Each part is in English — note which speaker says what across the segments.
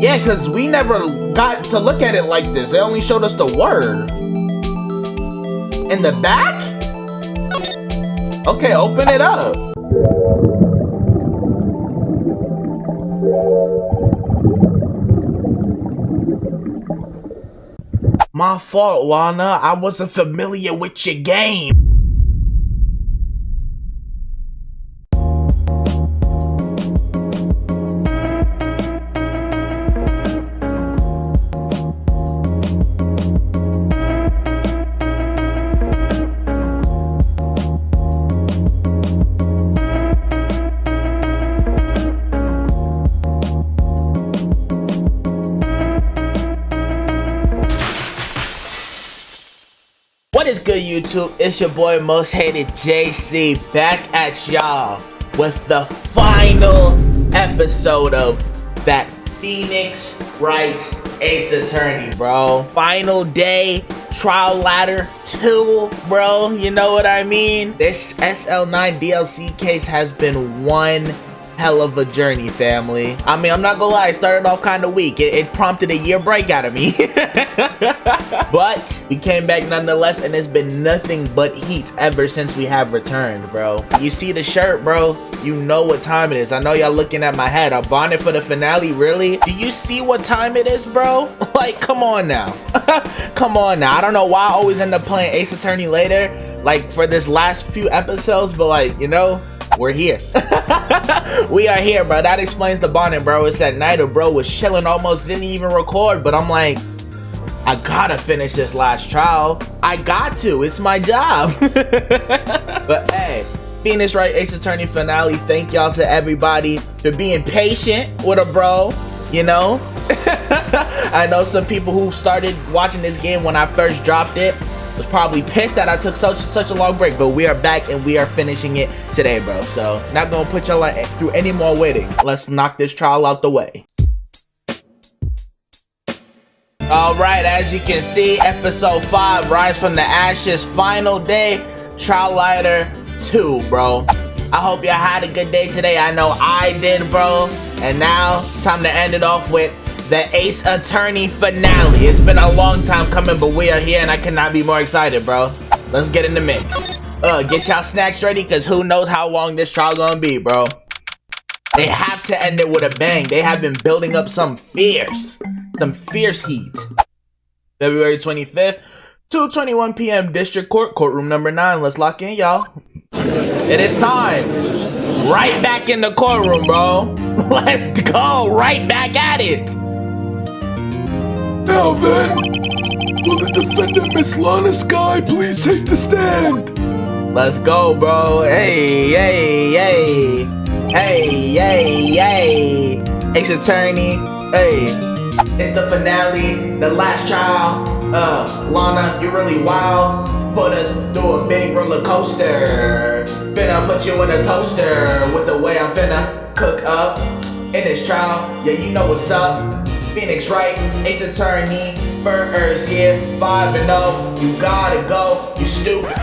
Speaker 1: Yeah, because we never got to look at it like this. They only showed us the word. In the back? Okay, open it up. My fault, Lana. I wasn't familiar with your game. What is good, YouTube? It's your boy Most Hated JC back at y'all with the final episode of that Phoenix Wright Ace Attorney, bro. Final day, trial ladder 2, bro. You know what I mean? This SL9 DLC case has been one hell of a journey, family. I mean, I'm not gonna lie, it started off kind of weak. It prompted a year break out of me. But we came back nonetheless, and it's been nothing but heat ever since we have returned, bro. You see the shirt, bro? You know what time it is. I know y'all looking at my head. A bonnet for the finale, really? Do you see what time it is, bro? Like, come on now. Come on now. I don't know why I always end up playing Ace Attorney later, like for this last few episodes, but like, you know, we're here. We are here, bro. That explains the bonnet, bro. It's at night, bro was chilling, almost didn't even record, but I'm like, I gotta finish this last trial. I got to. It's my job. But hey, Phoenix Wright Ace Attorney finale. Thank y'all to everybody for being patient with a bro, you know. I know some people who started watching this game when I first dropped it was probably pissed that I took such a long break, but we are back and we are finishing it today, bro. So not gonna put y'all through any more waiting. Let's knock this trial out the way. All right, as you can see, episode 5, Rise from the Ashes, final day, trial ladder 2, bro. I hope y'all had a good day today. I know I did, bro. And now, time to end it off with the Ace Attorney finale. It's been a long time coming, but we are here and I cannot be more excited, bro. Let's get in the mix. Get y'all snacks ready, because who knows how long this trial gonna be, bro. They have to end it with a bang. They have been building up some fierce heat. February 25th, 2:21 p.m. District Court, courtroom number 9. Let's lock in, y'all. It is time. Right back in the courtroom, bro. Let's go. Right back at it.
Speaker 2: Now then, will the defendant, Miss Lana Skye, please take the stand?
Speaker 1: Let's go, bro. Hey, hey, hey. Hey, hey, hey. Ace Attorney. Hey. It's the finale, the last trial. Lana, you really wild. Put us through a big roller coaster. Finna put you in a toaster with the way I'm finna cook up in this trial. Yeah, you know what's up. Phoenix Wright, Ace Attorney, first year, 5-0. You gotta go, you stupid.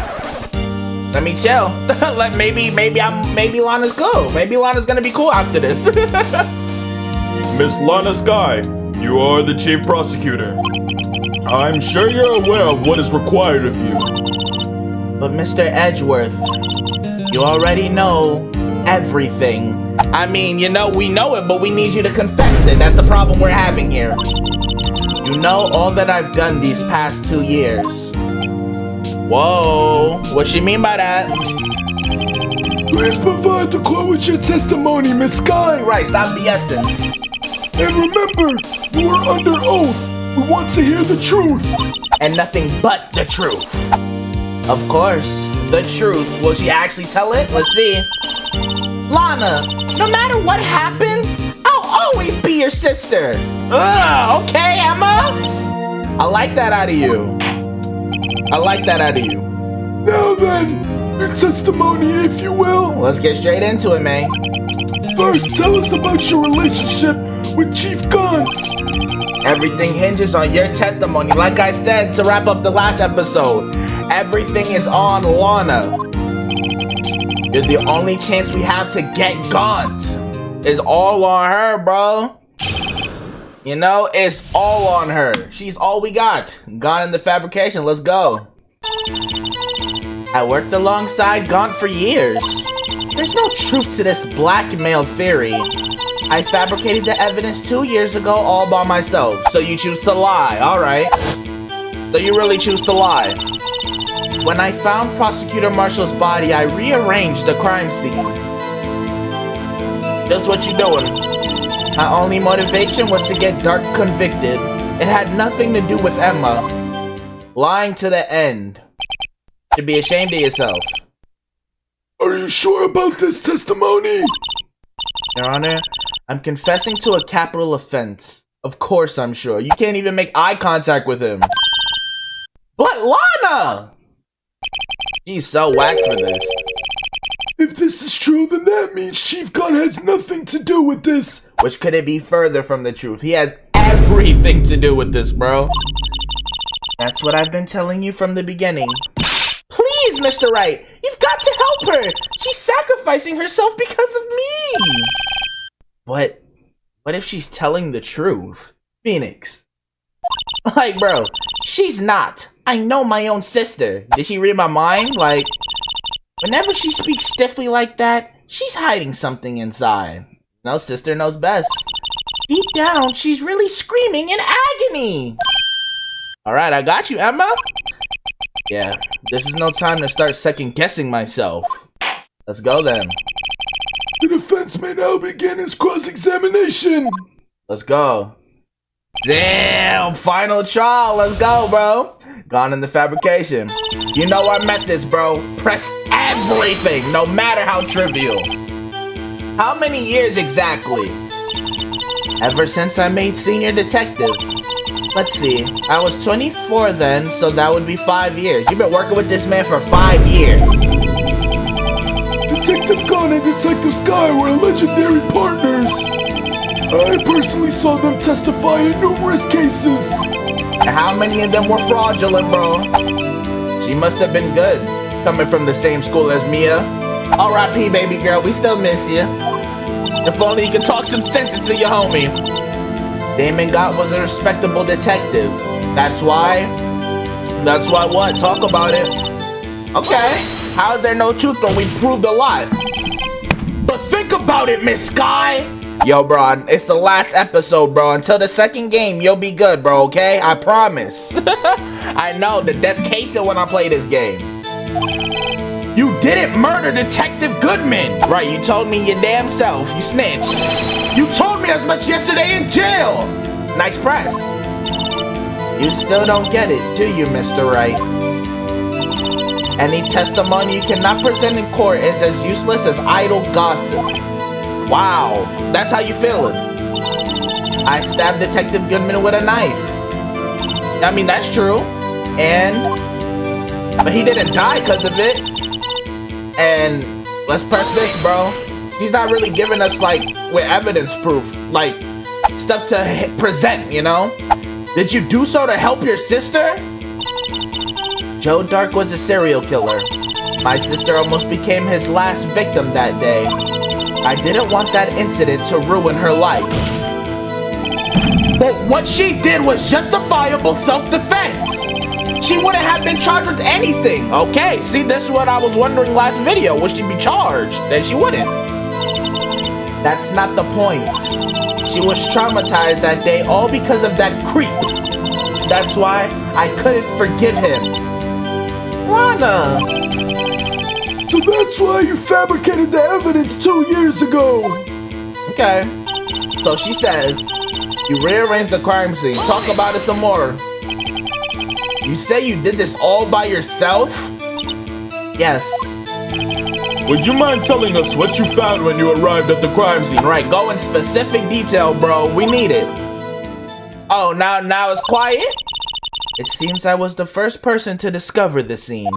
Speaker 1: Let me chill. Like maybe Lana's cool. Maybe Lana's gonna be cool after this.
Speaker 2: Miss Lana Skye, you are the chief prosecutor. I'm sure you're aware of what is required of you.
Speaker 1: But Mr. Edgeworth, you already know everything. I mean, you know, we know it, but we need you to confess it. That's the problem we're having here. You know all that I've done these past 2 years. Whoa, what she mean by that?
Speaker 2: Please provide the court with your testimony, Miss Skye.
Speaker 1: Right, stop BSing.
Speaker 2: And remember, you are under oath. We want to hear the truth.
Speaker 1: And nothing but the truth. Of course, the truth. Will she actually tell it? Let's see. Lana, no matter what happens, I'll always be your sister. Ugh, okay, Emma? I like that out of you. I like that out of you.
Speaker 2: Now then, your testimony, if you will.
Speaker 1: Let's get straight into it, man.
Speaker 2: First, tell us about your relationship with Chief Guns.
Speaker 1: Everything hinges on your testimony. Like I said to wrap up the last episode, everything is on Lana. You're the only chance we have to get Gaunt. It's all on her, bro. You know, it's all on her. She's all we got. Gone in the fabrication. Let's go. I worked alongside Gaunt for years. There's no truth to this blackmail theory. I fabricated the evidence 2 years ago all by myself. So you choose to lie. Alright. So you really choose to lie. When I found Prosecutor Marshall's body, I rearranged the crime scene. That's what you're doing. My only motivation was to get Dark convicted. It had nothing to do with Emma. Lying to the end. Should be ashamed of yourself.
Speaker 3: Are you sure about this testimony?
Speaker 1: Your Honor, I'm confessing to a capital offense. Of course I'm sure. You can't even make eye contact with him. But Lana! She's so whack for this.
Speaker 3: If this is true, then that means Chief Gunn has nothing to do with this.
Speaker 1: Which could it be further from the truth? He has everything to do with this, bro. That's what I've been telling you from the beginning. Please, Mr. Wright, you've got to help her. She's sacrificing herself because of me. What if she's telling the truth? Phoenix. Like, bro, she's not. I know my own sister. Did she read my mind? Like, whenever she speaks stiffly like that, she's hiding something inside. No, sister knows best. Deep down, she's really screaming in agony. Alright, I got you, Emma. Yeah, this is no time to start second-guessing myself. Let's go then.
Speaker 3: The defense may now begin its cross-examination.
Speaker 1: Let's go. Damn, final trial. Let's go, bro. Gone in the fabrication. You know I meant this, bro. Press everything, no matter how trivial. How many years exactly? Ever since I made senior detective. Let's see. I was 24 then, so that would be 5 years. You've been working with this man for 5 years.
Speaker 3: Detective Gunn and Detective Sky were legendary partners. I personally saw them testify in numerous cases.
Speaker 1: And how many of them were fraudulent, bro? She must have been good, coming from the same school as Mia. R.I.P. baby girl, we still miss you. If only you could talk some sense into your homie. Damon Gott was a respectable detective. That's why what? Talk about it. Okay. How is there no truth when we proved a lot? But think about it, Miss Sky. Yo, bro, it's the last episode, bro. Until the second game, you'll be good, bro, okay? I promise. I know, the desk hates it when I play this game. You didn't murder Detective Goodman! Right, you told me your damn self, you snitch. You told me as much yesterday in jail! Nice press. You still don't get it, do you, Mr. Wright? Any testimony you cannot present in court is as useless as idle gossip. Wow, that's how you feeling. I stabbed Detective Goodman with a knife. I mean, that's true. But he didn't die because of it. And let's press this, bro. She's not really giving us, like, with evidence proof, like, stuff to present, you know? Did you do so to help your sister? Joe Dark was a serial killer. My sister almost became his last victim that day. I didn't want that incident to ruin her life. But what she did was justifiable self-defense. She wouldn't have been charged with anything. Okay, see, this is what I was wondering last video. Would she be charged? Then she wouldn't. That's not the point. She was traumatized that day all because of that creep. That's why I couldn't forgive him. Lana!
Speaker 3: So that's why you fabricated the evidence 2 years ago.
Speaker 1: Okay. So she says, you rearranged the crime scene. Talk about it some more. You say you did this all by yourself? Yes.
Speaker 2: Would you mind telling us what you found when you arrived at the crime scene?
Speaker 1: Right, go in specific detail, bro. We need it. Oh, now it's quiet? It seems I was the first person to discover the scene.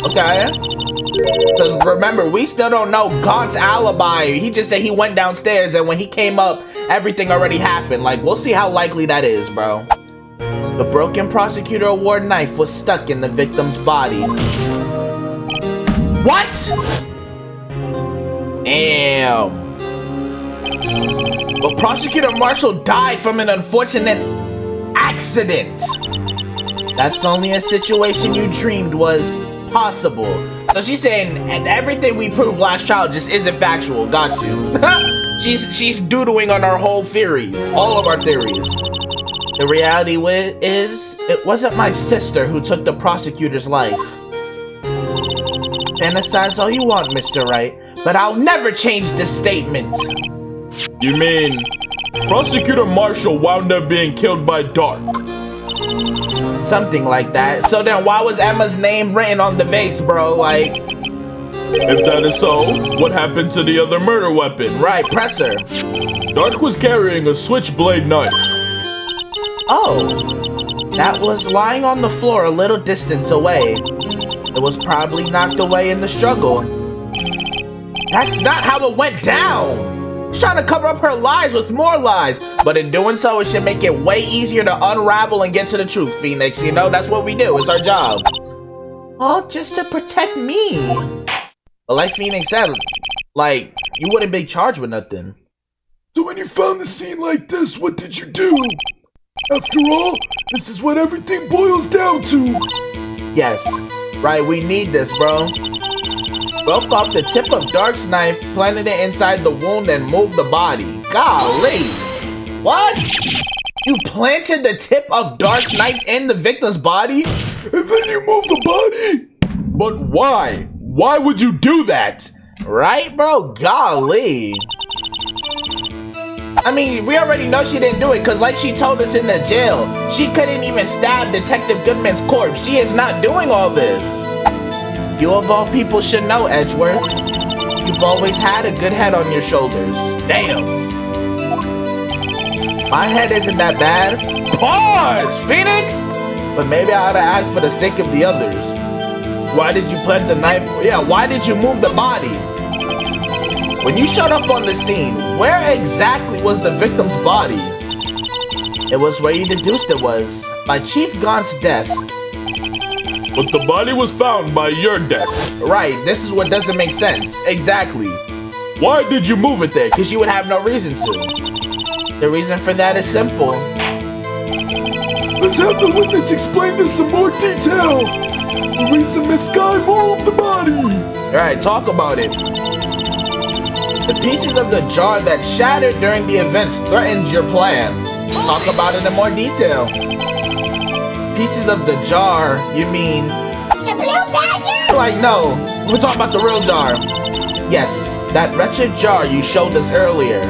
Speaker 1: Okay. Because remember, we still don't know Gaunt's alibi. He just said he went downstairs and when he came up, everything already happened. Like, we'll see how likely that is, bro. The broken Prosecutor Award knife was stuck in the victim's body. What? Damn. But Prosecutor Marshall died from an unfortunate accident. That's only a situation you dreamed was possible. So she's saying, and everything we proved last trial just isn't factual. Got you. she's doodling on our whole theories, all of our theories. The reality is, it wasn't my sister who took the prosecutor's life. Fantasize all you want, Mr. Wright, but I'll never change this statement.
Speaker 2: You mean Prosecutor Marshall wound up being killed by Dark?
Speaker 1: Something like that. So then why was Emma's name written on the vase, bro? Like,
Speaker 2: if that is so, what happened to the other murder weapon?
Speaker 1: Right, press her.
Speaker 2: Dark was carrying a switchblade knife.
Speaker 1: Oh, that was lying on the floor a little distance away. It was probably knocked away in the struggle. That's not how it went down. She's trying to cover up her lies with more lies, but in doing so, it should make it way easier to unravel and get to the truth, Phoenix. You know, that's what we do. It's our job. All just to protect me. But like Phoenix said, like, you wouldn't be charged with nothing.
Speaker 3: So when you found the scene like this, what did you do? After all, this is what everything boils down to.
Speaker 1: Yes, right, we need this, bro. Broke off the tip of Dark's knife, planted it inside the wound, and moved the body. Golly. What? You planted the tip of Dark's knife in the victim's body?
Speaker 3: And then you moved the body?
Speaker 2: But why? Why would you do that?
Speaker 1: Right, bro? Golly. I mean, we already know she didn't do it, because like she told us in the jail, she couldn't even stab Detective Goodman's corpse. She is not doing all this. You of all people should know, Edgeworth. You've always had a good head on your shoulders. Damn. My head isn't that bad. Pause, Phoenix! But maybe I ought to ask for the sake of the others. Why did you plant the knife? Yeah, why did you move the body? When you showed up on the scene, where exactly was the victim's body? It was where you deduced it was, by Chief Gaunt's desk.
Speaker 2: But the body was found by your desk.
Speaker 1: Right, this is what doesn't make sense. Exactly.
Speaker 2: Why did you move it there?
Speaker 1: Because you would have no reason to. The reason for that is simple.
Speaker 3: Let's have the witness explain this in more detail. The reason Miss Sky moved the body.
Speaker 1: Alright, talk about it. The pieces of the jar that shattered during the events threatened your plan. Talk about it in more detail. Pieces of the jar, you mean...
Speaker 4: The blue badger?
Speaker 1: Like, no. We're talking about the real jar. Yes, that wretched jar you showed us earlier.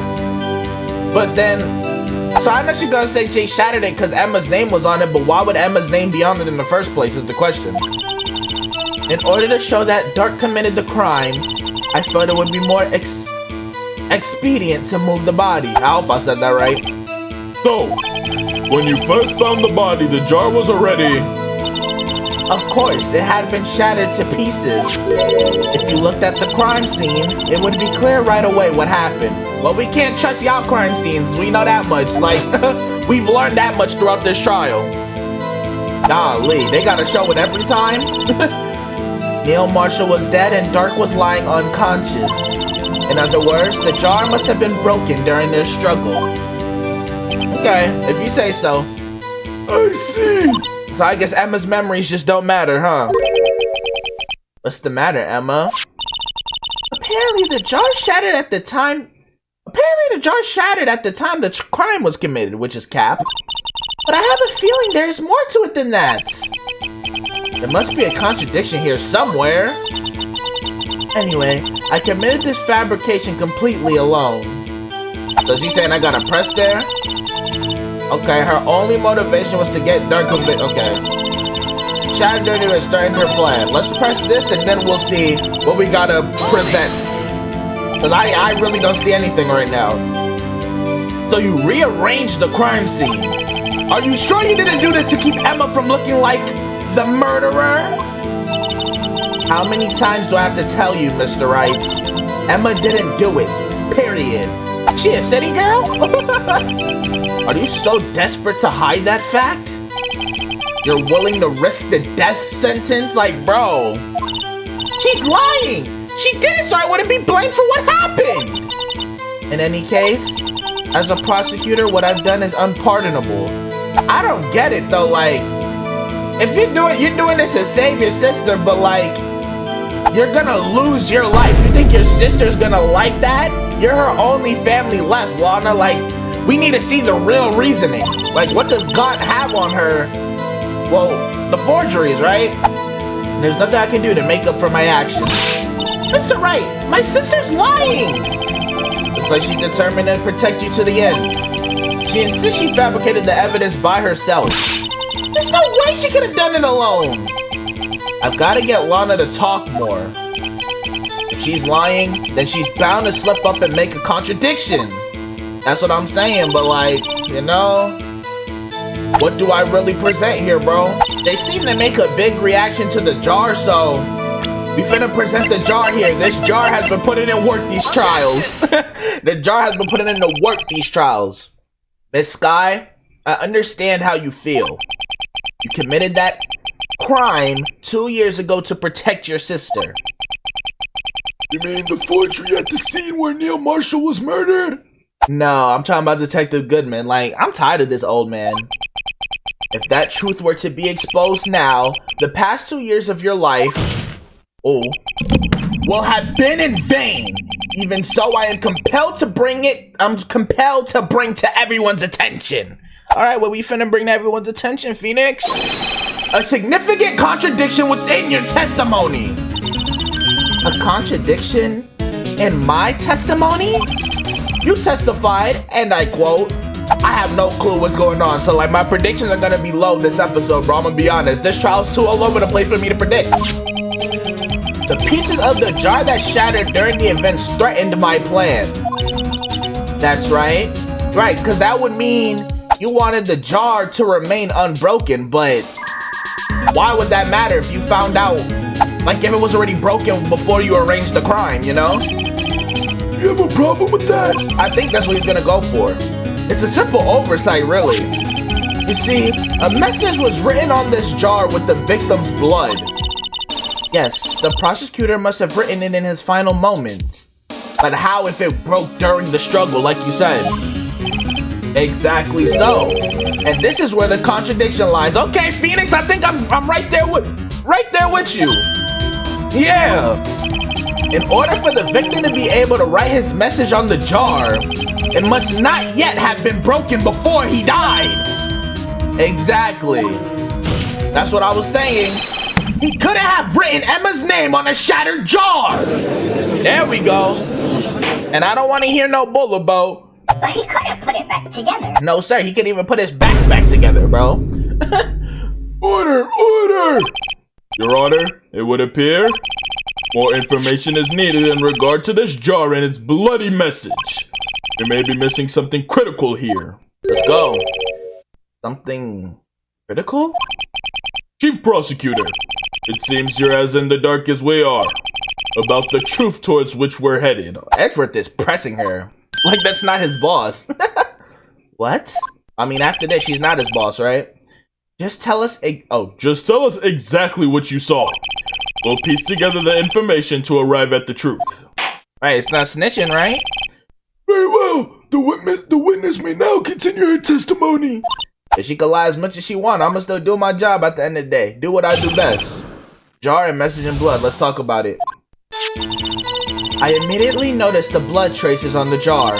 Speaker 1: But then... So I know she's gonna say Jay shattered it because Emma's name was on it, but why would Emma's name be on it in the first place is the question. In order to show that Dark committed the crime, I thought it would be more expedient to move the body. I hope I said that right.
Speaker 2: So, when you first found the body, the jar was already...
Speaker 1: Of course, it had been shattered to pieces. If you looked at the crime scene, it would be clear right away what happened. But we can't trust y'all crime scenes, we know that much. Like, we've learned that much throughout this trial. Golly, they gotta show it every time? Neil Marshall was dead and Dark was lying unconscious. In other words, the jar must have been broken during their struggle. Okay, if you say so.
Speaker 3: I see.
Speaker 1: So I guess Emma's memories just don't matter, huh? What's the matter, Emma? Apparently the jar shattered at the time the crime was committed, which is Cap. But I have a feeling there's more to it than that. There must be a contradiction here somewhere. Anyway, I committed this fabrication completely alone. So is he saying I gotta press there? Okay, her only motivation was to get Dark convicted. Okay. Chad Dirty is starting her plan. Let's press this and then we'll see what we gotta present. Because I really don't see anything right now. So you rearranged the crime scene. Are you sure you didn't do this to keep Emma from looking like the murderer? How many times do I have to tell you, Mr. Wright? Emma didn't do it. Period. She a city girl? Are you so desperate to hide that fact? You're willing to risk the death sentence? Like, bro. She's lying! She did it so I wouldn't be blamed for what happened! In any case, as a prosecutor, what I've done is unpardonable. I don't get it though, like, if you're doing this to save your sister, but like, you're gonna lose your life. You think your sister's gonna like that? You're her only family left, Lana. Like, we need to see the real reasoning. Like, what does God have on her? Well, the forgeries, right? There's nothing I can do to make up for my actions. Mr. Wright, my sister's lying! Looks like she's determined to protect you to the end. She insists she fabricated the evidence by herself. There's no way she could have done it alone! I've got to get Lana to talk more. If she's lying, then she's bound to slip up and make a contradiction. That's what I'm saying, but like, you know, what do I really present here, bro? They seem to make a big reaction to the jar, so we finna present the jar here. This jar has been putting in work these trials. The jar has been putting in the work these trials. Miss Sky, I understand how you feel. You committed that crime 2 years ago to protect your sister.
Speaker 3: You mean the forgery at the scene where Neil Marshall was murdered?
Speaker 1: No, I'm talking about Detective Goodman. Like, I'm tired of this old man. If that truth were to be exposed now, the past 2 years of your life, will have been in vain. Even so, I'm compelled to bring to everyone's attention. Alright, what we finna bring to everyone's attention, Phoenix? A significant contradiction within your testimony. A contradiction in my testimony? You testified, and I quote, I have no clue what's going on, so like my predictions are gonna be low this episode, bro. I'm gonna be honest. This trial's too all over the place for me to predict. The pieces of the jar that shattered during the events threatened my plan. That's right. Right, because that would mean you wanted the jar to remain unbroken, but why would that matter if you found out, like if it was already broken before you arranged the crime, you know?
Speaker 3: You have a problem with that?
Speaker 1: I think that's what he's gonna go for. It's a simple oversight, really. You see, a message was written on this jar with the victim's blood. Yes, the prosecutor must have written it in his final moments. But how if it broke during the struggle, like you said? Exactly so. And this is where the contradiction lies. Okay, Phoenix, I think I'm right there with you. Yeah. In order for the victim to be able to write his message on the jar, it must not yet have been broken before he died. Exactly. That's what I was saying. He couldn't have written Emma's name on a shattered jar. There we go. And I don't want to hear no bullet boat.
Speaker 4: But he couldn't put it back together.
Speaker 1: No, sir. He couldn't even put his back together, bro.
Speaker 3: Order! Order!
Speaker 2: Your Honor, it would appear more information is needed in regard to this jar and its bloody message. You may be missing something critical here.
Speaker 1: Let's go. Something critical?
Speaker 2: Chief Prosecutor, it seems you're as in the dark as we are about the truth towards which we're headed.
Speaker 1: Edgeworth is pressing her. Like that's not his boss. What? I mean, after this, she's not his boss, right? Just tell us
Speaker 2: just tell us exactly what you saw. We'll piece together the information to arrive at the truth.
Speaker 1: Right, it's not snitching, right?
Speaker 3: Very well. The witness may now continue her testimony.
Speaker 1: If she can lie as much as she wants, I'ma still do my job at the end of the day. Do what I do best. Jar and message in blood. Let's talk about it. I immediately noticed the blood traces on the jar,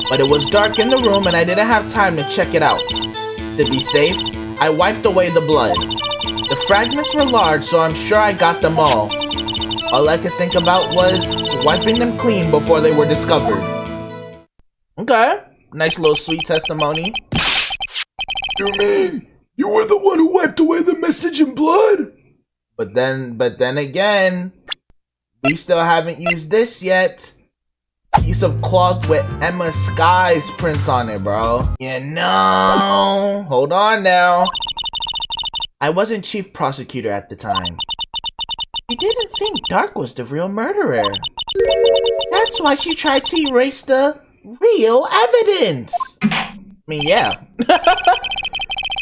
Speaker 1: but it was dark in the room and I didn't have time to check it out. To be safe, I wiped away the blood. The fragments were large, so I'm sure I got them all. All I could think about was wiping them clean before they were discovered. Okay, nice little sweet testimony.
Speaker 3: You mean you were the one who wiped away the message in blood?
Speaker 1: But then again, we still haven't used this yet. Piece of cloth with Emma Sky's prints on it, bro. You know, hold on now. I wasn't chief prosecutor at the time. She didn't think Dark was the real murderer. That's why she tried to erase the real evidence. I mean, yeah.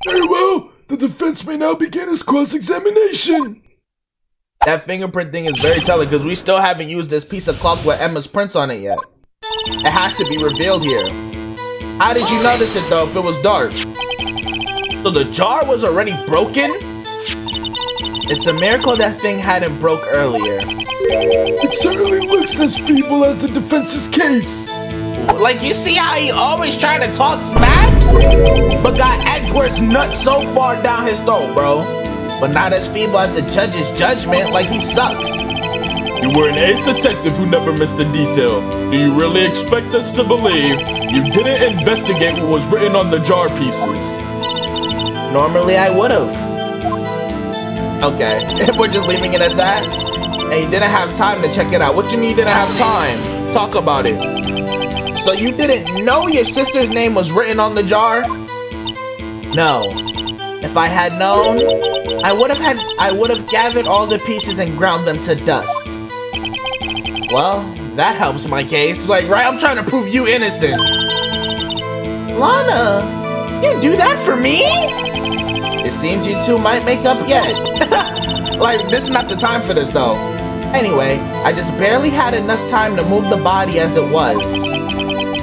Speaker 3: Very well. The defense may now begin its cross-examination.
Speaker 1: That fingerprint thing is very telling because we still haven't used this piece of cloth with Emma's prints on it yet. It has to be revealed here. How did you notice it though if it was dark? So the jar was already broken? It's a miracle that thing hadn't broke earlier.
Speaker 3: It certainly looks as feeble as the defense's case.
Speaker 1: Like, you see how he always trying to talk smack? But got Edgeworth's nuts so far down his throat, bro. But not as feeble as the judge's judgment, like he sucks.
Speaker 2: You were an ace detective who never missed a detail. Do you really expect us to believe you didn't investigate what was written on the jar pieces?
Speaker 1: Normally I would've. Okay, we're just leaving it at that? And you didn't have time to check it out. What you mean you didn't have time? Talk about it. So you didn't know your sister's name was written on the jar? No. If I had known, I would have gathered all the pieces and ground them to dust. Well, that helps my case. Like, right, I'm trying to prove you innocent. Lana, you do that for me? It seems you two might make up yet. Like, this is not the time for this though. Anyway, I just barely had enough time to move the body as it was.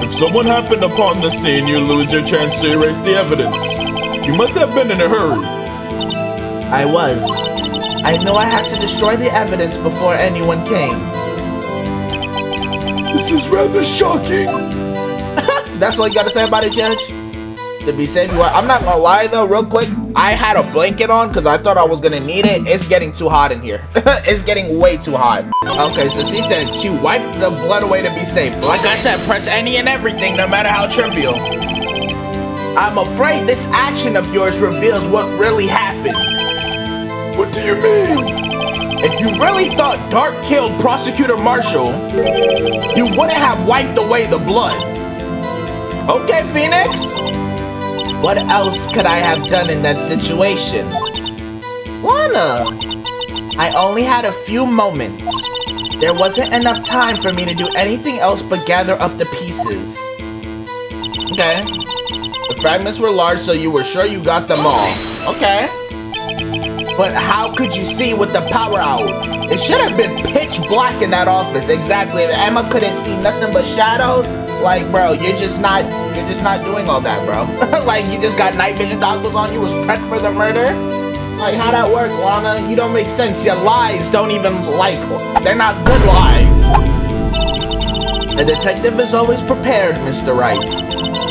Speaker 2: If someone happened upon the scene, you lose your chance to erase the evidence. You must have been in a hurry.
Speaker 1: I was. I knew I had to destroy the evidence before anyone came.
Speaker 3: This is rather shocking.
Speaker 1: That's all you gotta say about it, Judge? To be safe, you are. I'm not gonna lie though, real quick. I had a blanket on because I thought I was gonna need it. It's getting too hot in here. It's getting way too hot. Okay, so she said she wiped the blood away to be safe. Like I said, press any and everything, no matter how trivial. I'm afraid this action of yours reveals what really happened.
Speaker 3: What do you mean?
Speaker 1: If you really thought Dark killed Prosecutor Marshall, you wouldn't have wiped away the blood. Okay, Phoenix. What else could I have done in that situation? Lana, I only had a few moments. There wasn't enough time for me to do anything else but gather up the pieces. Okay. The fragments were large, so you were sure you got them all. Okay. But how could you see with the power out? It should have been pitch black in that office. Exactly. If Emma couldn't see nothing but shadows, like, bro, you're just not doing all that, bro. Like, you just got night vision goggles on. You was prepped for the murder. Like, how that work, Lana? You don't make sense. Your lies don't even, like, they're not good lies. A detective is always prepared, Mr. Wright.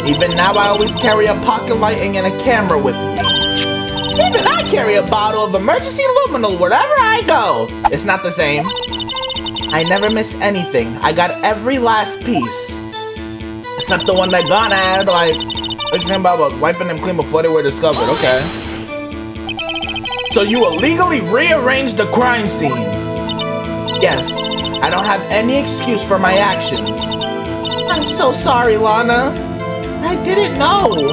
Speaker 1: Even now, I always carry a pocket lighting and a camera with me. Even I carry a bottle of emergency luminol wherever I go. It's not the same. I never miss anything. I got every last piece. Except the one that Gon had, like, thinking about wiping them clean before they were discovered. Okay. So you illegally rearranged the crime scene. Yes, I don't have any excuse for my actions. I'm so sorry, Lana. I didn't know.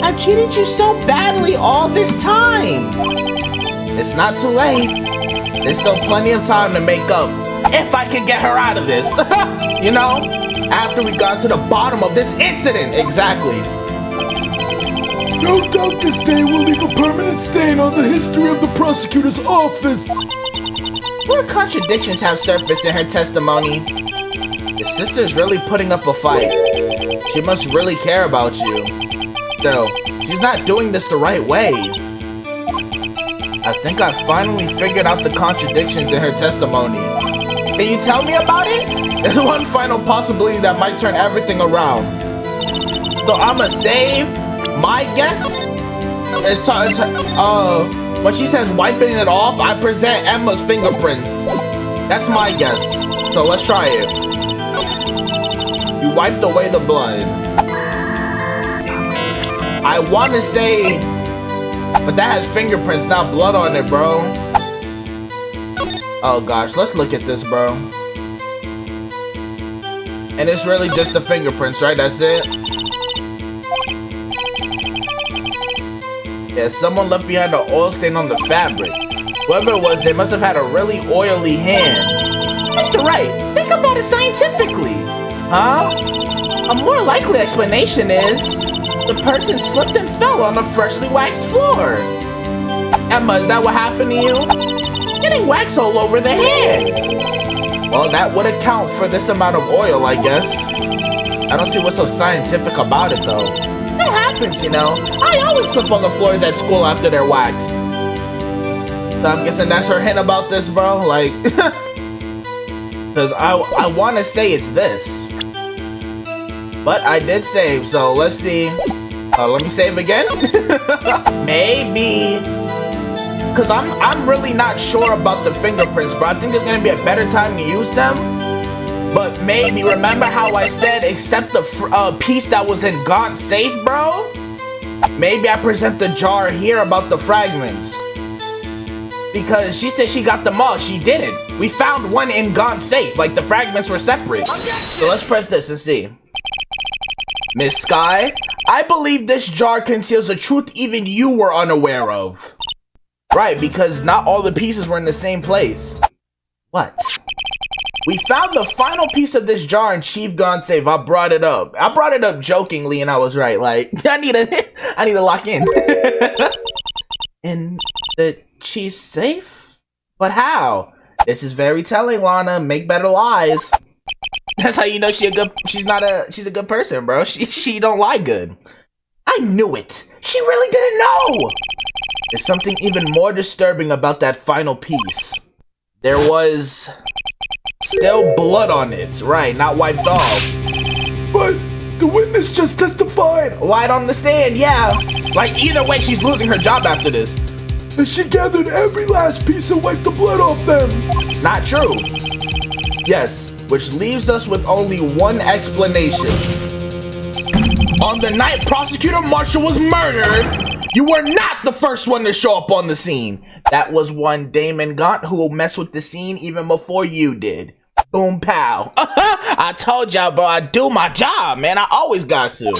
Speaker 1: I've treated you so badly all this time. It's not too late. There's still plenty of time to make up. If I can get her out of this. You know? After we got to the bottom of this incident. Exactly.
Speaker 3: No doubt this day will leave a permanent stain on the history of the prosecutor's office.
Speaker 1: What contradictions have surfaced in her testimony? Your sister's really putting up a fight. She must really care about you. Though, she's not doing this the right way. I think I finally figured out the contradictions in her testimony. Can you tell me about it? There's one final possibility that might turn everything around. So I'ma save my guess. When she says wiping it off, I present Emma's fingerprints. That's my guess. So let's try it. You wiped away the blood. I want to say, but that has fingerprints, not blood on it, bro. Oh gosh, let's look at this, bro. And it's really just the fingerprints, right? That's it. Yeah, someone left behind an oil stain on the fabric. Whoever it was, they must have had a really oily hand. Mr. Wright, think about it scientifically. Huh? A more likely explanation is the person slipped and fell on a freshly waxed floor. Emma, is that what happened to you? Getting wax all over the head. Well, that would account for this amount of oil, I guess. I don't see what's so scientific about it, though. It happens, you know. I always slip on the floors at school after they're waxed. So I'm guessing that's her hint about this, bro. Like, because I want to say it's this. But I did save, so let's see. Let me save again. Maybe. Because I'm really not sure about the fingerprints, bro. I think there's going to be a better time to use them. But maybe, remember how I said except the piece that was in Gaunt's safe, bro? Maybe I present the jar here about the fragments. Because she said she got them all. She didn't. We found one in Gaunt's safe. Like, the fragments were separate. So let's press this and see. Miss Sky, I believe this jar conceals a truth even you were unaware of. Right, because not all the pieces were in the same place. What? We found the final piece of this jar in Chief Gaunt's safe. I brought it up. I brought it up jokingly, and I was right. Like, I need to lock in. In the Chief's safe? But how? This is very telling, Lana. Make better lies. That's how you know she's a good person, bro. She don't lie good. I knew it. She really didn't know. There's something even more disturbing about that final piece. There was still blood on it, right? Not wiped off.
Speaker 3: But the witness just testified.
Speaker 1: Lied on the stand, yeah. Like, either way, she's losing her job after this.
Speaker 3: And she gathered every last piece and wiped the blood off them.
Speaker 1: Not true. Yes, which leaves us with only one explanation. On the night Prosecutor Marshall was murdered, you were not the first one to show up on the scene. That was one Damon Gaunt who will mess with the scene even before you did. Boom pow. I told y'all, bro, I do my job, man. I always got to.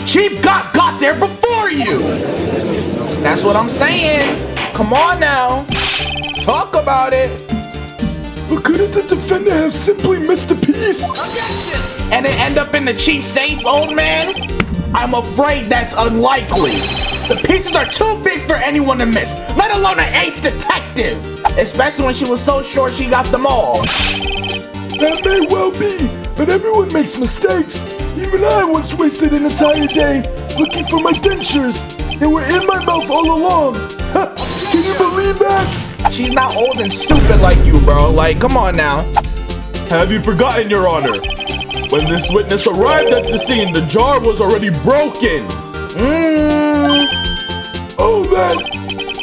Speaker 1: Chief Gaunt got there before you. That's what I'm saying. Come on now. Talk about it.
Speaker 3: But couldn't the defendant have simply missed a piece?
Speaker 1: And it end up in the chief's safe, old man? I'm afraid that's unlikely. The pieces are too big for anyone to miss, let alone an ace detective. Especially when she was so sure she got them all.
Speaker 3: That may well be, but everyone makes mistakes. Even I once wasted an entire day looking for my dentures. They were in my mouth all along. Can you believe that?
Speaker 1: She's not old and stupid like you, bro. Like, come on now.
Speaker 2: Have you forgotten, Your Honor? When this witness arrived at the scene, the jar was already broken.
Speaker 3: Oh, man.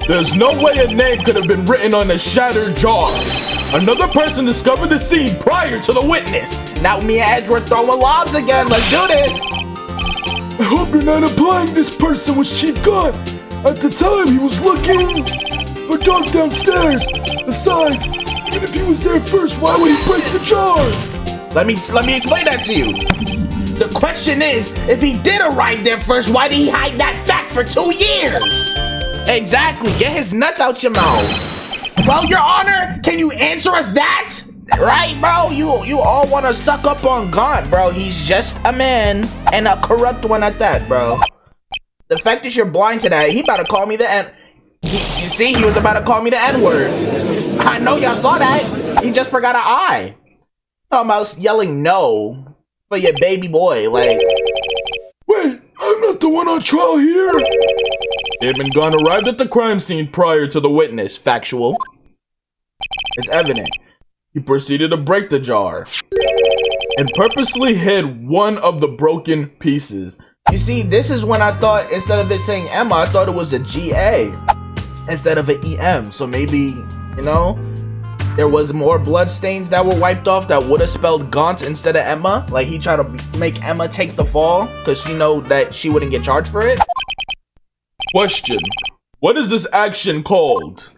Speaker 2: There's no way a name could have been written on a shattered jar. Another person discovered the scene prior to the witness.
Speaker 1: Now me and Edge were throwing lobs again. Let's do this.
Speaker 3: I hope you're not implying this person was Chief Gaunt. At the time, he was looking for dark downstairs. Besides, even if he was there first, why would he break the jar?
Speaker 1: Let me explain that to you. The question is, if he did arrive there first, why did he hide that fact for 2 years? Exactly. Get his nuts out your mouth. Well, Your Honor, can you answer us that? Right, bro? You all want to suck up on Gaunt, bro. He's just a man, and a corrupt one at that, bro. The fact that you're blind to that, he about to call me the N. You see, he was about to call me the N-word. I know y'all saw that. He just forgot an I. Talking about yelling no for your baby boy, like.
Speaker 3: Wait, I'm not the one on trial here.
Speaker 2: Damon Gaunt arrived at the crime scene prior to the witness.
Speaker 1: Factual. It's evident.
Speaker 2: He proceeded to break the jar and purposely hid one of the broken pieces.
Speaker 1: You see, this is when I thought, instead of it saying Emma, I thought it was a GA instead of an EM. So maybe, you know, there was more blood stains that were wiped off that would have spelled Gaunt instead of Emma. Like, he tried to make Emma take the fall because she know that she wouldn't get charged for it.
Speaker 2: Question: what is this action called?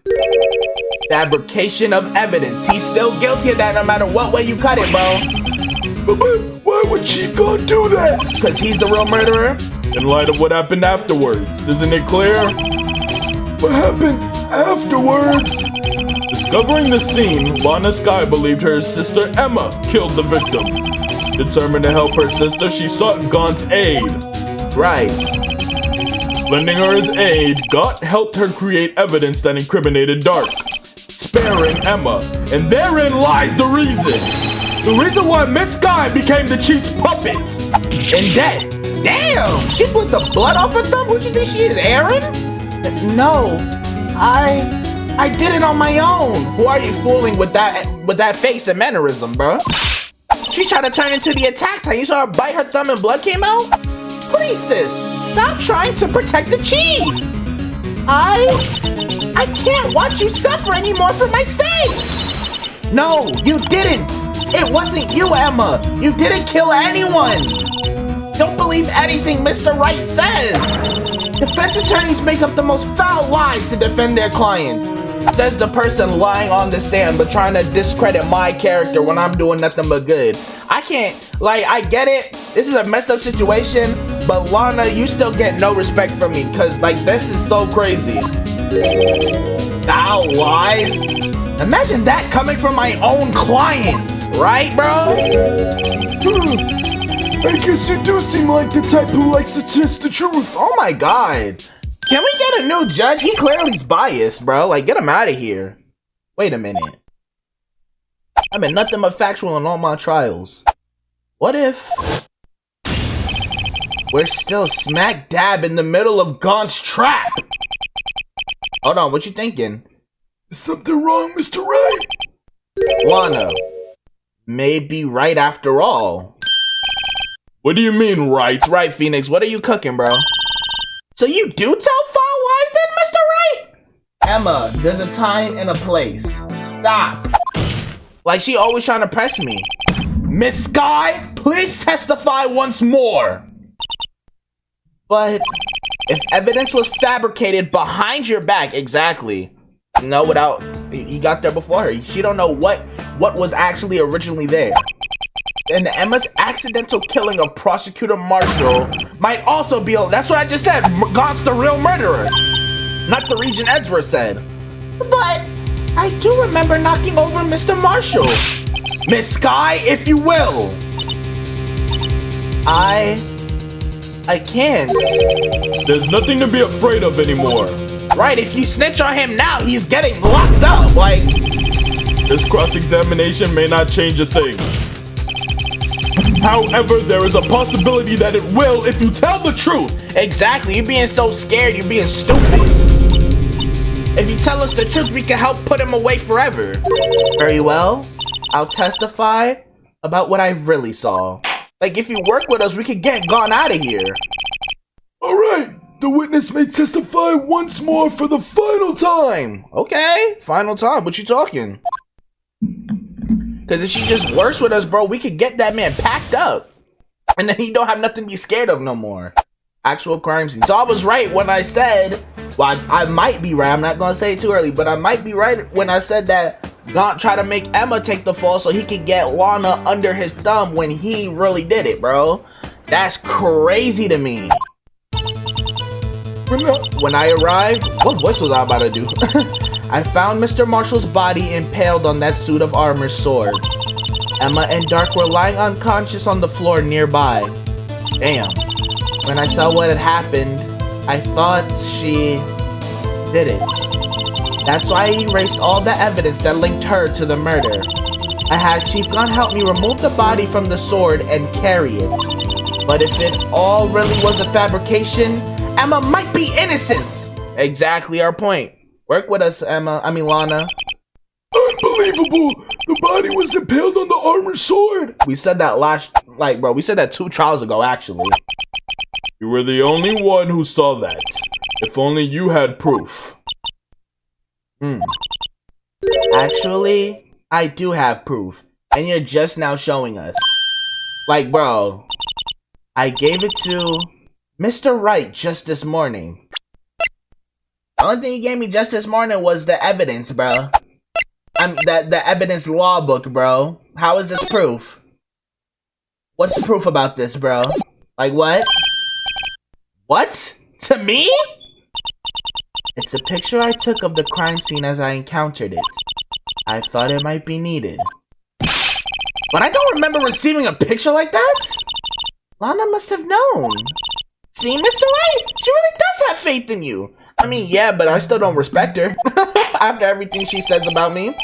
Speaker 1: Fabrication of evidence. He's still guilty of that no matter what way you cut it, bro.
Speaker 3: But why would Chief Gaunt do that?
Speaker 1: Because he's the real murderer.
Speaker 2: In light of what happened afterwards, isn't it clear?
Speaker 3: What happened afterwards?
Speaker 2: Discovering the scene, Lana Skye believed her sister Emma killed the victim. Determined to help her sister, she sought Gaunt's aid.
Speaker 1: Right.
Speaker 2: Lending her his aid, Gaunt helped her create evidence that incriminated Dark. sparing Emma, and therein lies the reason. The reason why Miss Sky became the chief's puppet.
Speaker 1: And dead. Damn! She put the blood off her thumb? Who you think she is, Aaron? No, I did it on my own. Who are you fooling with that face and mannerism, bro? She's trying to turn into the Attack Titan. You saw her bite her thumb and blood came out? Please, sis, stop trying to protect the chief. I can't watch you suffer anymore for my sake. No, you didn't. It wasn't you, Emma. You didn't kill anyone. Don't believe anything Mr. Wright says. Defense attorneys make up the most foul lies to defend their clients. Says the person lying on the stand but trying to discredit my character when I'm doing nothing but good. I can't, like, I get it. This is a messed up situation, but Lana, you still get no respect from me because, like, this is so crazy. Foul lies? Imagine that coming from my own client, right, bro?
Speaker 3: I guess you do seem like the type who likes to test the truth.
Speaker 1: Oh my god. Can we get a new judge? He clearly's biased, bro. Like, get him out of here. Wait a minute. I've been nothing but factual in all my trials. What if we're still smack dab in the middle of Gaunt's trap? Hold on, what you thinking?
Speaker 3: Is something wrong, Mr. Wright?
Speaker 1: Lana, maybe right after all.
Speaker 2: What do you mean, right?
Speaker 1: Right, Phoenix, what are you cooking, bro? So you do tell foul lies then, Mr. Wright? Emma, there's a time and a place. Stop. Like she always trying to press me. Miss Sky, please testify once more. But if evidence was fabricated behind your back, exactly. No, without, he got there before her. She don't know what was actually originally there. And Emma's accidental killing of Prosecutor Marshall might also be, that's what I just said, Gaunt's the real murderer. Not the Regent Edgeworth said. But I do remember knocking over Mr. Marshall. Miss Sky, if you will. I can't.
Speaker 2: There's nothing to be afraid of anymore.
Speaker 1: Right, if you snitch on him now, he's getting locked up, like.
Speaker 2: This cross-examination may not change a thing. However, there is a possibility that it will if you tell the truth.
Speaker 1: Exactly, you're being so scared, you're being stupid. If you tell us the truth, we can help put him away forever. Very well, I'll testify about what I really saw. Like, if you work with us, we could get gone out of here.
Speaker 3: All right, the witness may testify once more for the final time.
Speaker 1: Okay, final time, what you talking? Because if she just works with us, bro, we could get that man packed up. And then he don't have nothing to be scared of no more. Actual crime scene. So I was right when I said, well, I might be right. I'm not going to say it too early, but I might be right when I said that Gaunt tried to make Emma take the fall so he could get Lana under his thumb when he really did it, bro. That's crazy to me. When I arrived, what voice was I about to do? I found Mr. Marshall's body impaled on that suit of armor sword. Emma and Dark were lying unconscious on the floor nearby. Damn. When I saw what had happened, I thought she did it. That's why I erased all the evidence that linked her to the murder. I had Chief Gunn help me remove the body from the sword and carry it. But if it all really was a fabrication, Emma might be innocent. Exactly our point. Work with us, Emma. I mean, Lana.
Speaker 3: Unbelievable! The body was impaled on the armor sword!
Speaker 1: We said that bro, we said that 2 trials ago, actually.
Speaker 2: You were the only one who saw that. If only you had proof.
Speaker 1: Actually, I do have proof. And you're just now showing us. Like, bro, I gave it to Mr. Wright just this morning. The only thing he gave me just this morning was the evidence, bro. The evidence law book, bro. How is this proof? What's the proof about this, bro? Like, what? What? To me? It's a picture I took of the crime scene as I encountered it. I thought it might be needed. But I don't remember receiving a picture like that. Lana must have known. See, Mr. Wright? She really does have faith in you. I mean, yeah, but I still don't respect her. After everything she says about me.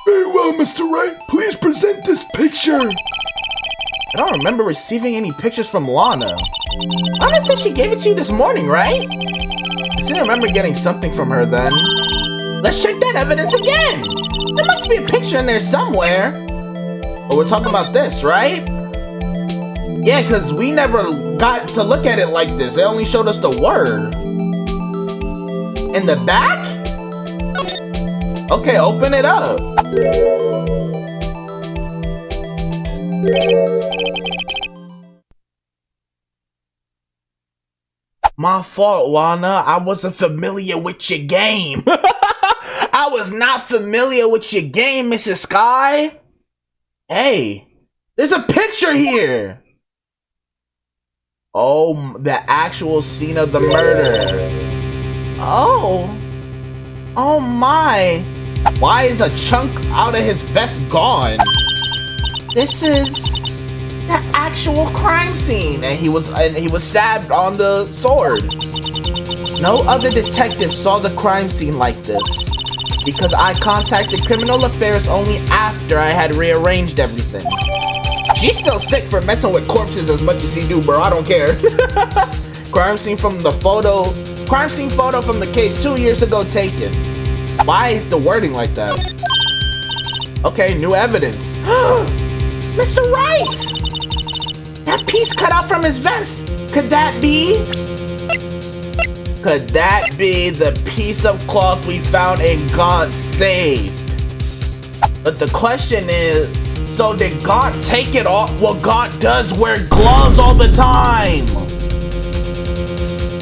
Speaker 3: Very well, Mr. Wright. Please present this picture.
Speaker 1: I don't remember receiving any pictures from Lana. Lana said she gave it to you this morning, right? I still remember getting something from her then. Let's check that evidence again. There must be a picture in there somewhere. Oh, we're talking about this, right? Yeah, because we never got to look at it like this. They only showed us the word. In the back? Okay, open it up. My fault, Lana. I wasn't familiar with your game. I was not familiar with your game, Mrs. Sky. Hey, there's a picture here. Oh, the actual scene of the murder. Oh. Oh my. Why is a chunk out of his vest gone? This is the actual crime scene, and he was stabbed on the sword. No other detective saw the crime scene like this, because I contacted Criminal Affairs only after I had rearranged everything. She's still sick for messing with corpses as much as he do, bro. I don't care. Crime scene photo from the case 2 years ago taken. Why is the wording like that? Okay, new evidence. Mr. Wright! That piece cut out from his vest. Could that be the piece of cloth we found in God's safe? But the question is, so did God take it off? Well, God does wear gloves all the time.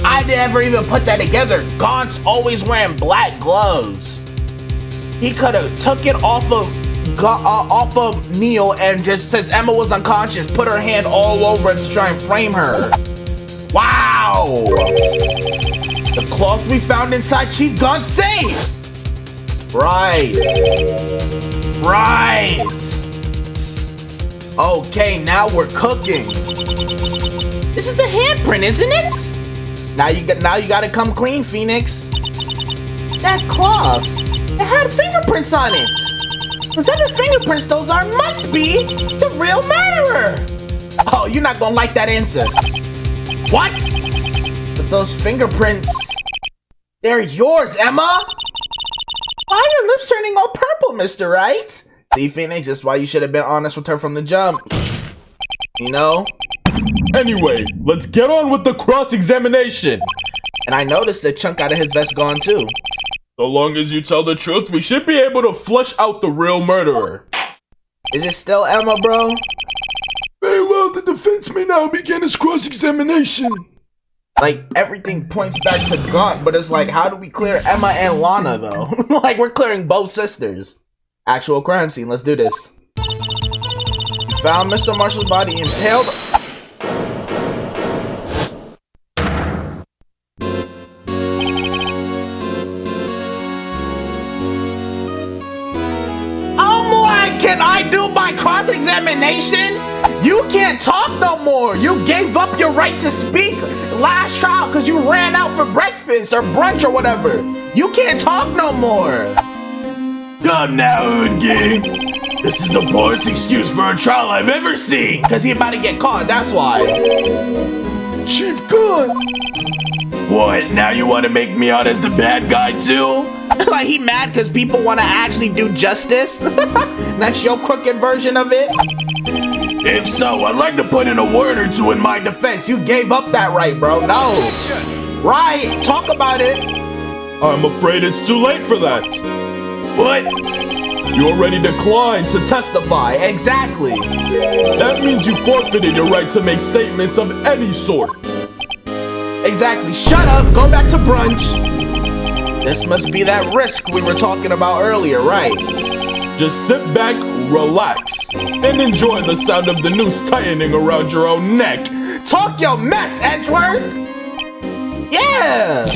Speaker 1: I never even put that together. God's always wearing black gloves. He could have took it off of Neil and just, since Emma was unconscious, put her hand all over it to try and frame her. Wow! The cloth we found inside Chief God's safe. Right. Okay, now we're cooking. This is a handprint, isn't it? Now you gotta come clean, Phoenix. That cloth, it had fingerprints on it. Whatever fingerprints those are must be the real murderer. Oh, you're not gonna like that answer. What? But those fingerprints, they're yours, Emma. Why are your lips turning all purple, Mr. Wright? See, Phoenix, that's why you should have been honest with her from the jump. You know?
Speaker 2: Anyway, let's get on with the cross-examination.
Speaker 1: And I noticed the chunk out of his vest gone too.
Speaker 2: So long as you tell the truth, we should be able to flush out the real murderer.
Speaker 1: Is it still Emma, bro?
Speaker 3: Very well, the defense may now begin its cross-examination.
Speaker 1: Like, everything points back to Gaunt, but it's like, how do we clear Emma and Lana, though? Like, we're clearing both sisters. Actual crime scene, let's do this. You found Mr. Marshall's body impaled. Can I do my cross-examination? You can't talk no more. You gave up your right to speak last trial because you ran out for breakfast or brunch or whatever. You can't talk no more.
Speaker 3: Come now, Hood Gang. This is the poorest excuse for a trial I've ever seen.
Speaker 1: Because he about to get caught, that's why.
Speaker 3: Chief Gunn. What, now you want to make me out as the bad guy too?
Speaker 1: Like he mad because people want to actually do justice? That's your crooked version of it?
Speaker 3: If so, I'd like to put in a word or two in my defense.
Speaker 1: You gave up that right, bro. No. Right, talk about it.
Speaker 2: I'm afraid it's too late for that.
Speaker 3: What?
Speaker 2: You already declined to
Speaker 1: Testify, exactly.
Speaker 2: That means you forfeited your right to make statements of any sort.
Speaker 1: Exactly. Shut up, go back to brunch. This must be that risk we were talking about earlier, right?
Speaker 2: Just sit back, relax, and enjoy the sound of the noose tightening around your own neck.
Speaker 1: Talk your mess, Edgeworth! Yeah!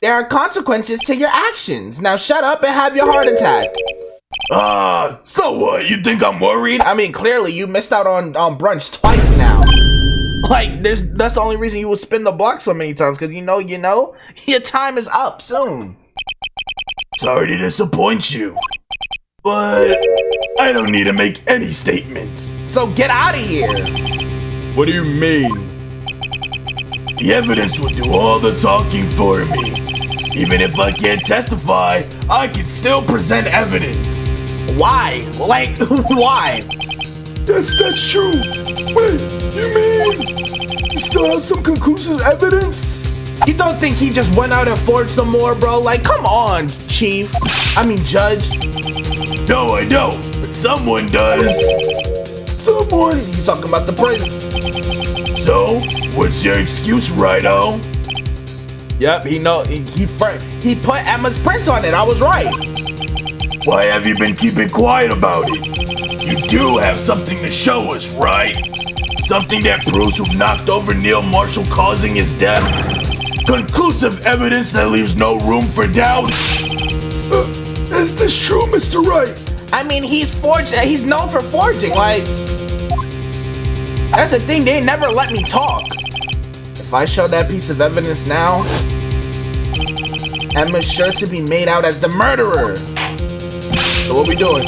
Speaker 1: There are consequences to your actions. Now shut up and have your heart attack.
Speaker 3: So what? You think I'm worried?
Speaker 1: I mean, clearly you missed out on brunch twice now. Like, that's the only reason you would spin the block so many times, because you know, your time is up soon.
Speaker 3: Sorry to disappoint you, but I don't need to make any statements.
Speaker 1: So get out of here.
Speaker 2: What do you mean?
Speaker 3: The evidence will do all the talking for me. Even if I can't testify, I can still present evidence.
Speaker 1: Why? Like, why?
Speaker 3: Yes, that's true. Wait, you mean you still have some conclusive evidence?
Speaker 1: You don't think he just went out and forged some more, bro? Like, come on, Chief. I mean, Judge.
Speaker 3: No, I don't, but someone does. Someone?
Speaker 1: He's talking about the prints.
Speaker 3: So, what's your excuse, Righto?
Speaker 1: Yep, he put Emma's prints on it. I was right.
Speaker 3: Why have you been keeping quiet about it? You do have something to show us, right? Something that proves who knocked over Neil Marshall causing his death? Conclusive evidence that leaves no room for doubts? Is this true, Mr. Wright?
Speaker 1: I mean, he's known for forging, like... That's the thing, they never let me talk. If I show that piece of evidence now, Emma's sure to be made out as the murderer. So what we doing?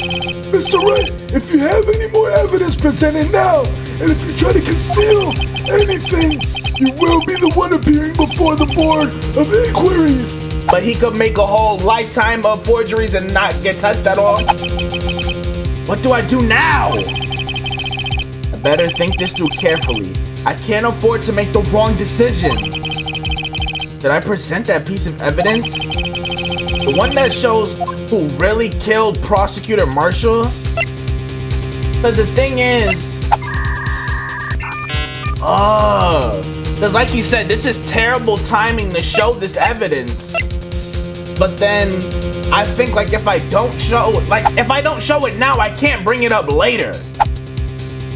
Speaker 3: Mr. Wright, if you have any more evidence, present it now. And if you try to conceal anything, you will be the one appearing before the Board of Inquiries.
Speaker 1: But he could make a whole lifetime of forgeries and not get touched at all. What do I do now? I better think this through carefully. I can't afford to make the wrong decision. Did I present that piece of evidence? The one that shows who really killed Prosecutor Marshall? Because the thing is... because like you said, this is terrible timing to show this evidence. But then, I think like if I don't show it now, I can't bring it up later.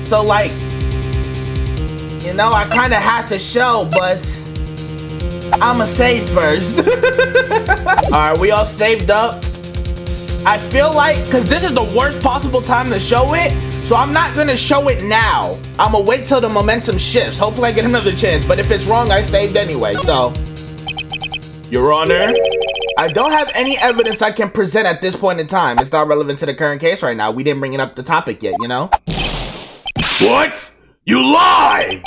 Speaker 1: So like, you know, I kind of have to show, but I'ma save first. Alright, we all saved up. I feel like, because this is the worst possible time to show it, so I'm not gonna show it now. I'ma wait till the momentum shifts. Hopefully I get another chance, but if it's wrong, I saved anyway, so.
Speaker 2: Your Honor?
Speaker 1: I don't have any evidence I can present at this point in time. It's not relevant to the current case right now. We didn't bring it up the topic yet, you know?
Speaker 3: What? You lie!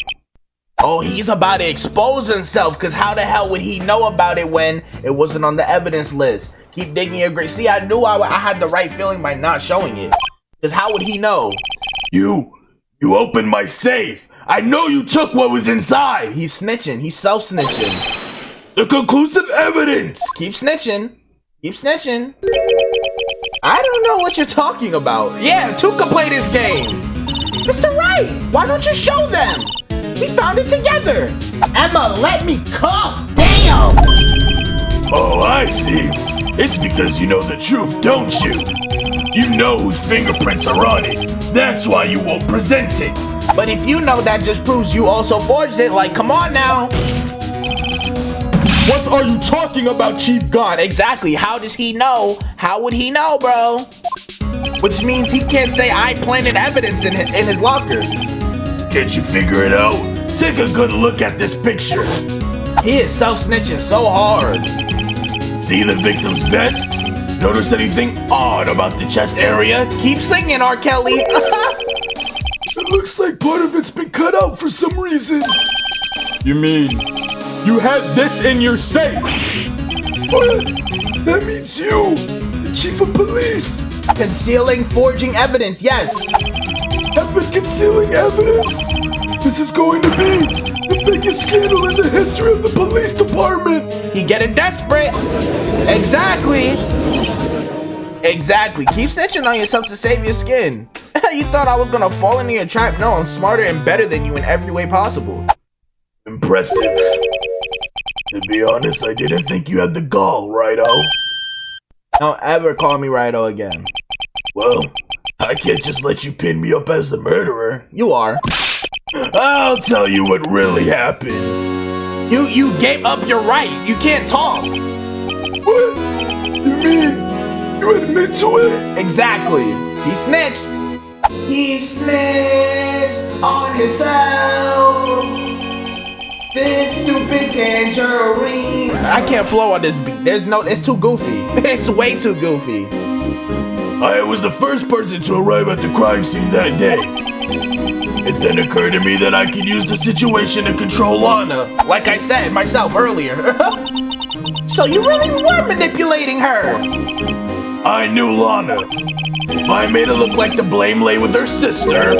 Speaker 1: Oh, he's about to expose himself, because how the hell would he know about it when it wasn't on the evidence list? Keep digging your grave. See, I knew I had the right feeling by not showing it. Because how would he know?
Speaker 3: You opened my safe. I know you took what was inside.
Speaker 1: He's snitching. He's self-snitching.
Speaker 3: The conclusive evidence.
Speaker 1: Keep snitching. Keep snitching. I don't know what you're talking about. Yeah, two can play this game. Mr. Wright, why don't you show them? We found it together. Emma, let me come. Damn.
Speaker 3: Oh, I see. It's because you know the truth, don't you? You know whose fingerprints are on it. That's why you won't present it.
Speaker 1: But if you know, that just proves you also forged it. Like, come on now.
Speaker 2: What are you talking about, Chief God?
Speaker 1: Exactly. How does he know? How would he know, bro? Which means he can't say I planted evidence in his locker.
Speaker 3: Can't you figure it out? Take a good look at this picture.
Speaker 1: He is self-snitching so hard.
Speaker 3: See the victim's vest? Notice anything odd about the chest area?
Speaker 1: Keep singing, R. Kelly.
Speaker 3: It looks like part of it's been cut out for some reason.
Speaker 2: You mean you had this in your safe?
Speaker 3: What? That means you, the chief of police.
Speaker 1: Concealing, forging evidence, yes.
Speaker 3: Have been concealing evidence. This is going to be the biggest scandal in the history of the police department.
Speaker 1: You getting desperate. Exactly. Exactly. Keep snitching on yourself to save your skin. You thought I was gonna fall into your trap? No, I'm smarter and better than you in every way possible.
Speaker 3: Impressive. To be honest, I didn't think you had the gall, Righto.
Speaker 1: Don't ever call me Righto again.
Speaker 3: Well, I can't just let you pin me up as the murderer.
Speaker 1: You are.
Speaker 3: I'll tell you what really happened.
Speaker 1: You gave up your right. You can't talk.
Speaker 3: What? You mean you admit to it?
Speaker 1: Exactly. He snitched. He snitched on himself. This stupid tangerine. I can't flow on this beat. It's too goofy. It's way too goofy.
Speaker 3: I was the first person to arrive at the crime scene that day. It then occurred to me that I could use the situation to control Lana.
Speaker 1: Like I said myself earlier. So you really were manipulating her.
Speaker 3: I knew Lana. If I made it look like the blame lay with her sister,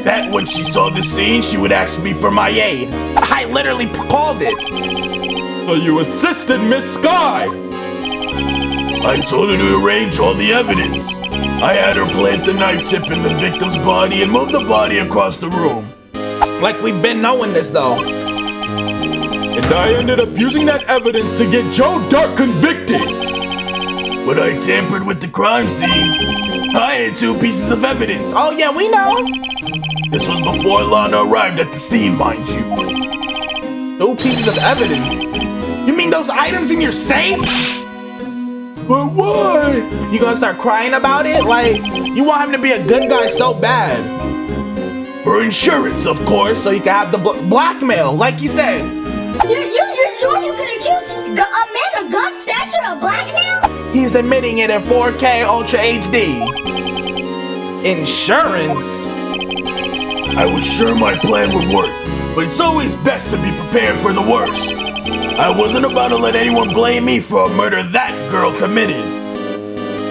Speaker 3: that when she saw the scene, she would ask me for my aid.
Speaker 1: I literally called it.
Speaker 2: So you assisted Miss Sky.
Speaker 3: I told her to arrange all the evidence. I had her plant the knife tip in the victim's body and move the body across the room.
Speaker 1: Like we've been knowing this though.
Speaker 2: And I ended up using that evidence to get Joe Dark convicted.
Speaker 3: When I tampered with the crime scene, I had 2 pieces of evidence.
Speaker 1: Oh yeah, we know.
Speaker 3: This was before Lana arrived at the scene, mind you.
Speaker 1: 2 pieces of evidence? You mean those items in your safe?
Speaker 3: But why?
Speaker 1: You gonna start crying about it? Like, you want him to be a good guy so bad.
Speaker 3: For insurance, of course.
Speaker 1: So you can have the blackmail, like you said.
Speaker 4: You're sure you could accuse a man of God's stature of blackmail?
Speaker 1: He's admitting it in 4K Ultra HD. Insurance?
Speaker 3: I was sure my plan would work, but it's always best to be prepared for the worst. I wasn't about to let anyone blame me for a murder that girl committed.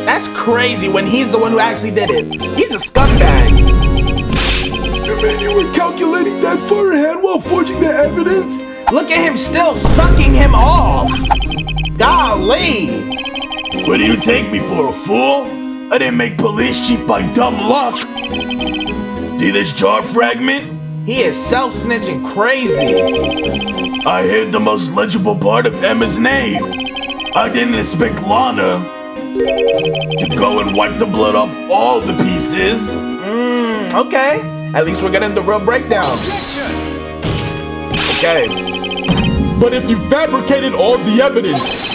Speaker 1: That's crazy when he's the one who actually did it. He's a scumbag.
Speaker 3: You mean you were calculating that far ahead while forging the evidence?
Speaker 1: Look at him still sucking him off. Golly.
Speaker 3: What do you take me for, a fool? I didn't make police chief by dumb luck. See this jar fragment?
Speaker 1: He is self-snitching crazy.
Speaker 3: I hid the most legible part of Emma's name. I didn't expect Lana to go and wipe the blood off all the pieces.
Speaker 1: Okay. At least we're getting the real breakdown. Okay.
Speaker 2: But if you fabricated all the evidence,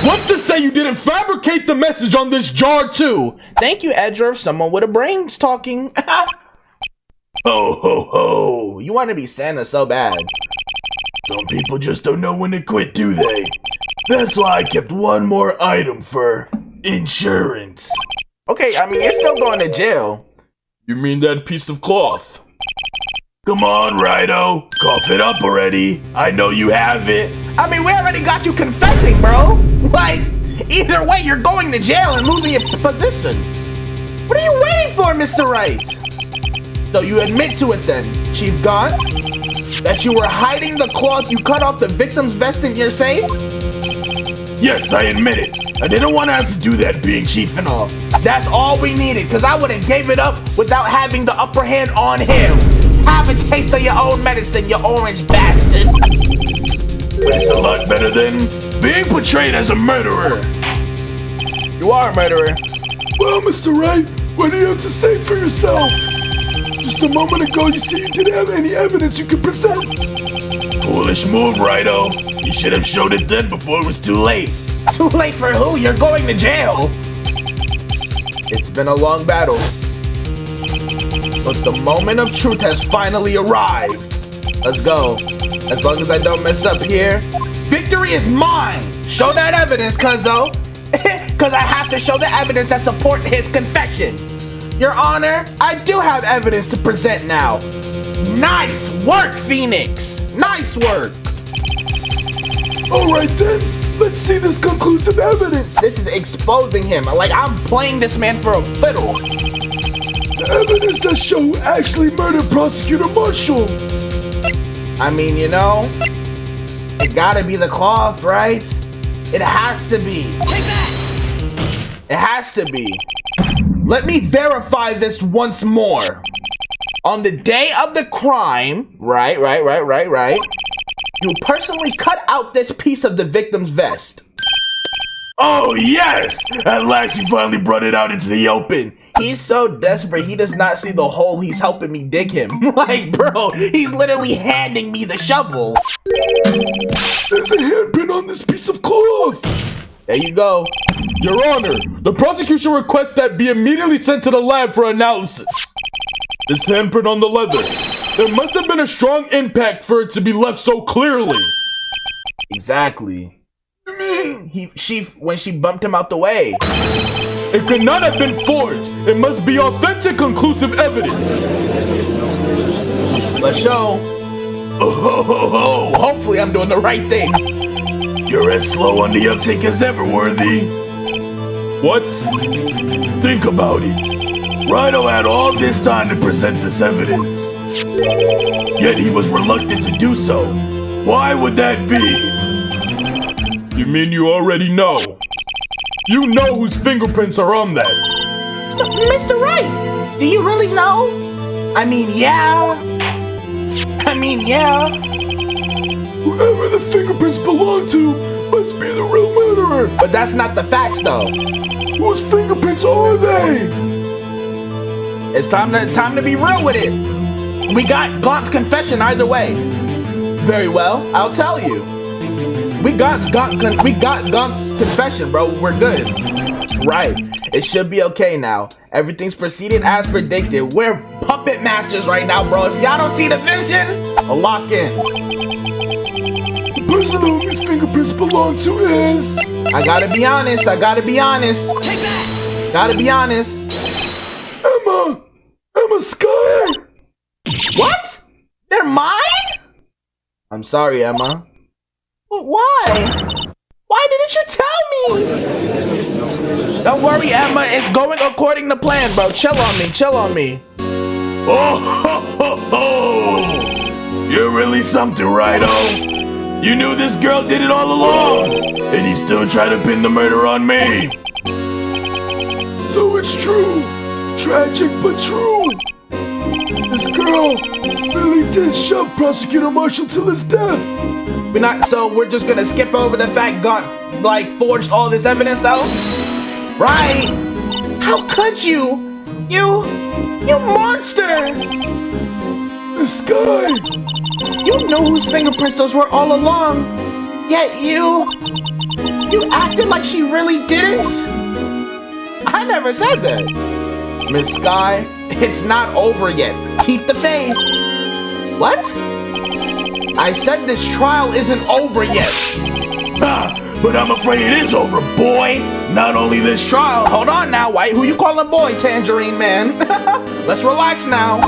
Speaker 2: what's to say you didn't fabricate the message on this jar too?
Speaker 1: Thank you, Edra. Someone with a brain's talking.
Speaker 3: Ho ho ho.
Speaker 1: You want to be Santa so bad.
Speaker 3: Some people just don't know when to quit, do they? That's why I kept one more item for insurance.
Speaker 1: Okay, I mean, you're still going to jail.
Speaker 2: You mean that piece of cloth?
Speaker 3: Come on, Righto. Cough it up already. I know you have it.
Speaker 1: I mean, we already got you confessing, bro. Like, either way, you're going to jail and losing your position. What are you waiting for, Mr. Wright? So you admit to it then, Chief Gaunt? That you were hiding the cloth you cut off the victim's vest in your safe?
Speaker 3: Yes, I admit it. I didn't want to have to do that being chief and all.
Speaker 1: That's all we needed, because I would have gave it up without having the upper hand on him. Have a taste of your own medicine, you orange bastard.
Speaker 3: But it's a lot better than being portrayed as a murderer.
Speaker 1: You are a murderer.
Speaker 3: Well, Mr. Wright, what do you have to say for yourself? Just a moment ago, you said you didn't have any evidence you could present. Foolish move, Righto. You should have showed it then before it was too late.
Speaker 1: Too late for who? You're going to jail. It's been a long battle. But the moment of truth has finally arrived. Let's go. As long as I don't mess up here. Victory is mine. Show that evidence, cuzzo. Because I have to show the evidence that support his confession. Your Honor, I do have evidence to present now. Nice work, Phoenix. Nice work.
Speaker 3: All right then, let's see this conclusive evidence.
Speaker 1: This is exposing him. Like I'm playing this man for a fiddle.
Speaker 3: The evidence that show actually murdered Prosecutor Marshall.
Speaker 1: I mean, you know, it gotta be the cloth, right? It has to be.
Speaker 4: Take that!
Speaker 1: It has to be. Let me verify this once more. On the day of the crime, right, you personally cut out this piece of the victim's vest.
Speaker 3: Oh yes! At last you finally brought it out into the open.
Speaker 1: He's so desperate, he does not see the hole he's helping me dig him. Like, bro, he's literally handing me the shovel.
Speaker 3: There's a handprint on this piece of cloth.
Speaker 1: There you go.
Speaker 2: Your Honor, the prosecution requests that be immediately sent to the lab for analysis. This handprint on the leather. There must have been a strong impact for it to be left so clearly.
Speaker 1: Exactly. When she bumped him out the way.
Speaker 2: It could not have been forged. It must be authentic, conclusive evidence.
Speaker 1: Let's show. Oh, hopefully I'm doing the right thing.
Speaker 3: You're as slow on the uptake as ever, Worthy.
Speaker 2: What?
Speaker 3: Think about it. Rhino had all this time to present this evidence. Yet he was reluctant to do so. Why would that be?
Speaker 2: You mean you already know? You know whose fingerprints are on that.
Speaker 1: Mr. Wright, do you really know? I mean, yeah.
Speaker 3: Whoever the fingerprints belong to must be the real murderer.
Speaker 1: But that's not the facts, though.
Speaker 3: Whose fingerprints are they?
Speaker 1: It's time to be real with it. We got Gaunt's confession either way. Very well, I'll tell you. We got Gaunt's confession, bro. We're good. Right. It should be okay now. Everything's proceeded as predicted. We're puppet masters right now, bro. If y'all don't see the vision, I'll lock in.
Speaker 3: The person whom his fingerprints belong to is...
Speaker 1: I gotta be honest. Take that! Gotta be honest.
Speaker 3: Emma Sky!
Speaker 1: What? They're mine? I'm sorry, Emma. But why? Why didn't you tell me? Don't worry, Emma. It's going according to plan, bro. Chill on me.
Speaker 3: Oh, ho, ho, ho. You're really something, Rhino. You knew this girl did it all along, and you still try to pin the murder on me. So it's true. Tragic but true. This girl really did shove Prosecutor Marshall till his death.
Speaker 1: We're just gonna skip over the fact Gaunt, forged all this evidence, though? Right? How could you? You monster!
Speaker 3: This guy!
Speaker 1: You knew whose fingerprints those were all along. Yet you acted like she really didn't? I never said that. Miss Sky, it's not over yet. Keep the faith. What? I said this trial isn't over yet.
Speaker 3: But I'm afraid it is over, boy. Not only this trial.
Speaker 1: Hold on now, White. Who you calling boy, Tangerine Man? Let's relax now.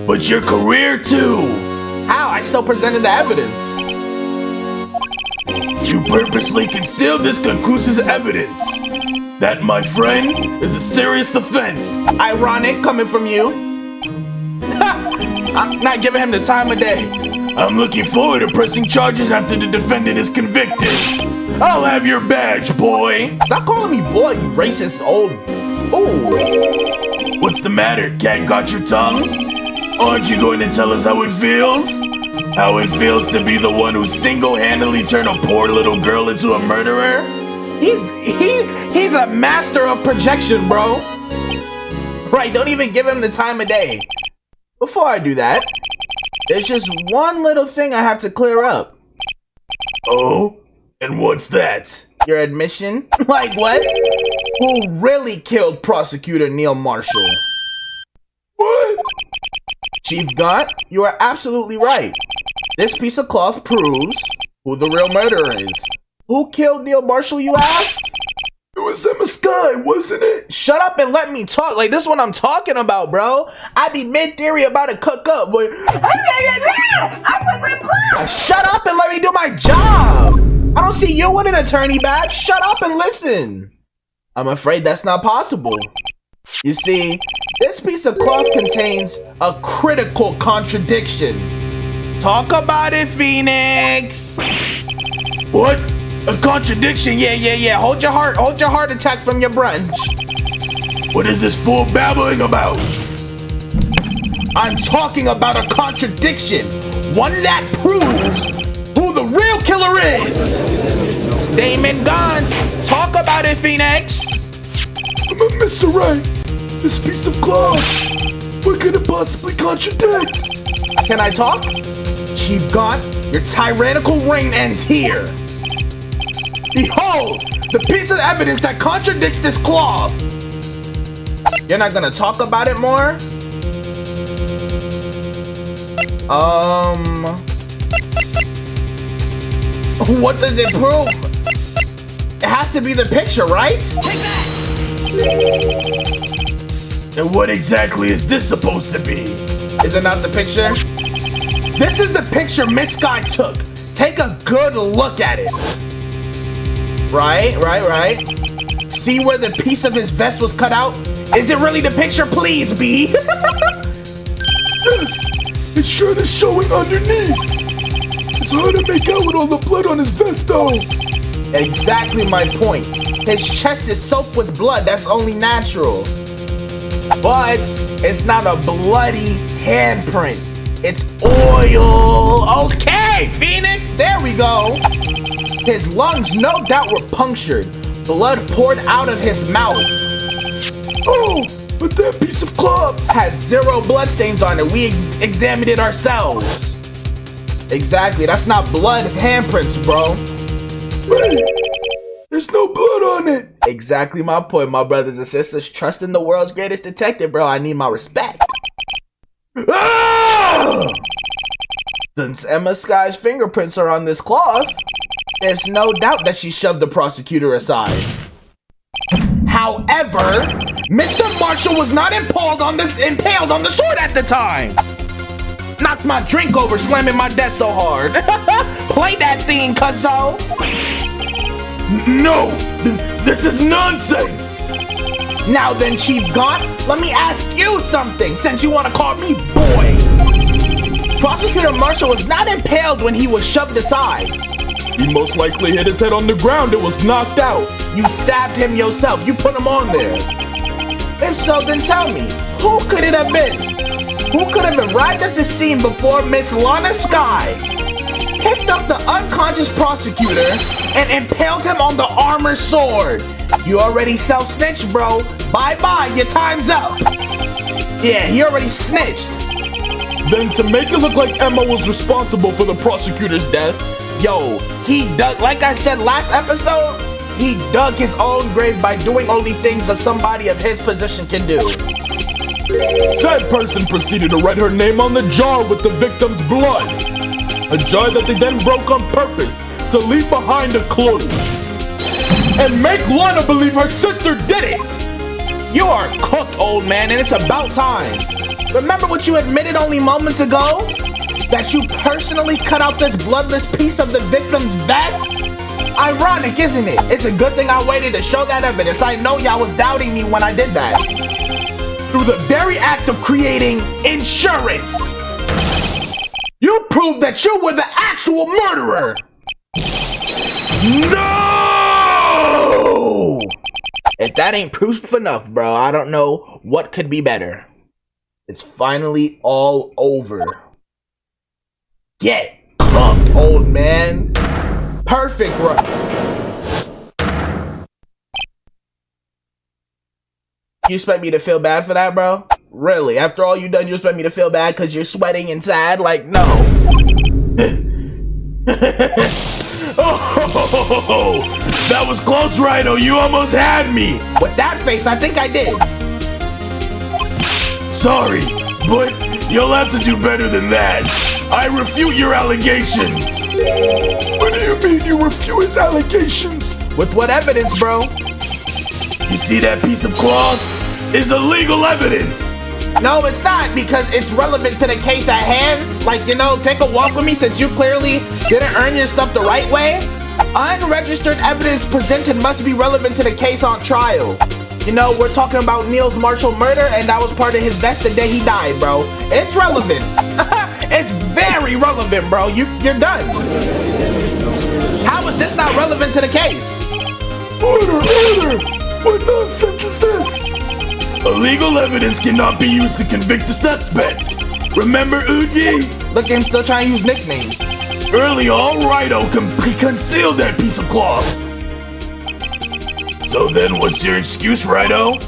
Speaker 3: But your career too.
Speaker 1: How? I still presented the evidence.
Speaker 3: You purposely concealed this conclusive evidence. That, my friend, is a serious offense.
Speaker 1: Ironic coming from you. I'm not giving him the time of day.
Speaker 3: I'm looking forward to pressing charges after the defendant is convicted. I'll have your badge, boy.
Speaker 1: Stop calling me boy, you racist old... Ooh.
Speaker 3: What's the matter? Cat got your tongue? Aren't you going to tell us how it feels? How it feels to be the one who single-handedly turned a poor little girl into a murderer?
Speaker 1: He's a master of projection, bro. Right, don't even give him the time of day. Before I do that, there's just one little thing I have to clear up.
Speaker 3: Oh? And what's that?
Speaker 1: Your admission? Like what? Who really killed Prosecutor Neil Marshall?
Speaker 3: What?
Speaker 1: Chief Gaunt, you are absolutely right. This piece of cloth proves who the real murderer is. Who killed Neil Marshall, you ask?
Speaker 3: It was Emma Sky, wasn't it?
Speaker 1: Shut up and let me talk. Like, this is what I'm talking about, bro. I be mid-theory about to cook up, but... Shut up and let me do my job. I don't see you with an attorney badge. Shut up and listen. I'm afraid that's not possible. You see, this piece of cloth contains a critical contradiction. Talk about it, Phoenix.
Speaker 3: What? A contradiction?
Speaker 1: Yeah. Hold your heart attack from your brunch.
Speaker 3: What is this fool babbling about?
Speaker 1: I'm talking about a contradiction. One that proves who the real killer is. Damon Gaunt. Talk about it, Phoenix.
Speaker 3: Mr. Wright, this piece of cloth. What could it possibly contradict?
Speaker 1: Can I talk? Chief Gaunt, your tyrannical reign ends here. Behold, the piece of evidence that contradicts this cloth. You're not gonna talk about it more? What does it prove? It has to be the picture, right?
Speaker 3: And what exactly is this supposed to be?
Speaker 1: Is it not the picture? This is the picture Miss Sky took. Take a good look at it. Right. See where the piece of his vest was cut out? Is it really the picture? Please, B.
Speaker 3: Yes, his shirt is showing underneath. It's hard to make out with all the blood on his vest, though.
Speaker 1: Exactly my point. His chest is soaked with blood. That's only natural. But it's not a bloody handprint. It's oil. Okay, Phoenix. There we go. His lungs, no doubt, were punctured. Blood poured out of his mouth.
Speaker 3: Oh, but that piece of cloth
Speaker 1: has 0 bloodstains on it. We examined it ourselves. Exactly. That's not blood handprints, bro.
Speaker 3: Wait, there's no blood on it.
Speaker 1: Exactly my point, my brothers and sisters. Trust in the world's greatest detective, bro. I need my respect. Ah! Since Emma Sky's fingerprints are on this cloth, there's no doubt that she shoved the prosecutor aside. However, Mr. Marshall was not impaled on the sword at the time. Knocked my drink over slamming my desk so hard. Play that theme, cuzzo.
Speaker 3: No, this is nonsense.
Speaker 1: Now then, Chief Gaunt, let me ask you something, since you want to call me boy. Prosecutor Marshall was not impaled when he was shoved aside.
Speaker 2: He most likely hit his head on the ground and was knocked out.
Speaker 1: You stabbed him yourself. You put him on there. If so, then tell me, who could it have been? Who could have arrived at the scene before Miss Lana Sky, picked up the unconscious prosecutor, and impaled him on the armor sword? You already self-snitched, bro. Bye-bye, your time's up. Yeah, he already snitched.
Speaker 2: Then to make it look like Emma was responsible for the prosecutor's death,
Speaker 1: yo, he dug, like I said last episode, he dug his own grave by doing only things that somebody of his position can do.
Speaker 2: Said person proceeded to write her name on the jar with the victim's blood. A jar that they then broke on purpose to leave behind a clue. And make Lana believe her sister did it!
Speaker 1: You are cooked, old man, and it's about time. Remember what you admitted only moments ago? That you personally cut out this bloodless piece of the victim's vest? Ironic, isn't it? It's a good thing I waited to show that evidence. I know y'all was doubting me when I did that. Through the very act of creating insurance, you proved that you were the actual murderer. No! If that ain't proof enough, bro, I don't know what could be better. It's finally all over. Get cooked, old man. Perfect, bro. You expect me to feel bad for that, bro? Really? After all you done, you expect me to feel bad because you're sweating and sad? Like, no.
Speaker 3: Oh, that was close, Rhino. You almost had me.
Speaker 1: With that face, I think I did.
Speaker 3: Sorry, but you'll have to do better than that. I refute your allegations. What do you mean you refute his allegations?
Speaker 1: With what evidence, bro?
Speaker 3: You see that piece of cloth? Is illegal evidence.
Speaker 1: No, it's not, because it's relevant to the case at hand. Like, you know, take a walk with me since you clearly didn't earn your stuff the right way. Unregistered evidence presented must be relevant to the case on trial. You know, we're talking about Niels Marshall murder, and that was part of his vest the day he died, bro. It's relevant. It's very relevant, bro. You're done. How is this not relevant to the case?
Speaker 3: Order! What nonsense is this? Illegal evidence cannot be used to convict the suspect. Remember Uji?
Speaker 1: Look at him still trying to use nicknames.
Speaker 3: Early on, Rhino concealed that piece of cloth. So then what's your excuse, Rhino?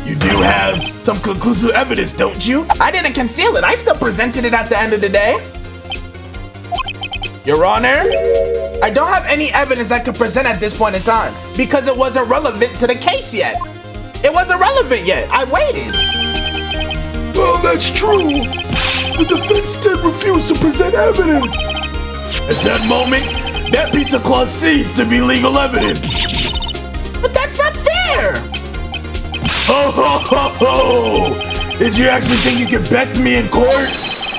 Speaker 3: You do have some conclusive evidence, don't you?
Speaker 1: I didn't conceal it. I still presented it at the end of the day. Your Honor, I don't have any evidence I could present at this point in time because it wasn't relevant to the case yet. It wasn't relevant yet. I waited.
Speaker 3: Well, that's true. The defense did refuse to present evidence. At that moment,
Speaker 2: That piece of cloth ceased to be legal evidence.
Speaker 1: But that's not fair!
Speaker 2: Ho ho ho ho! Did you actually think you could best me in court?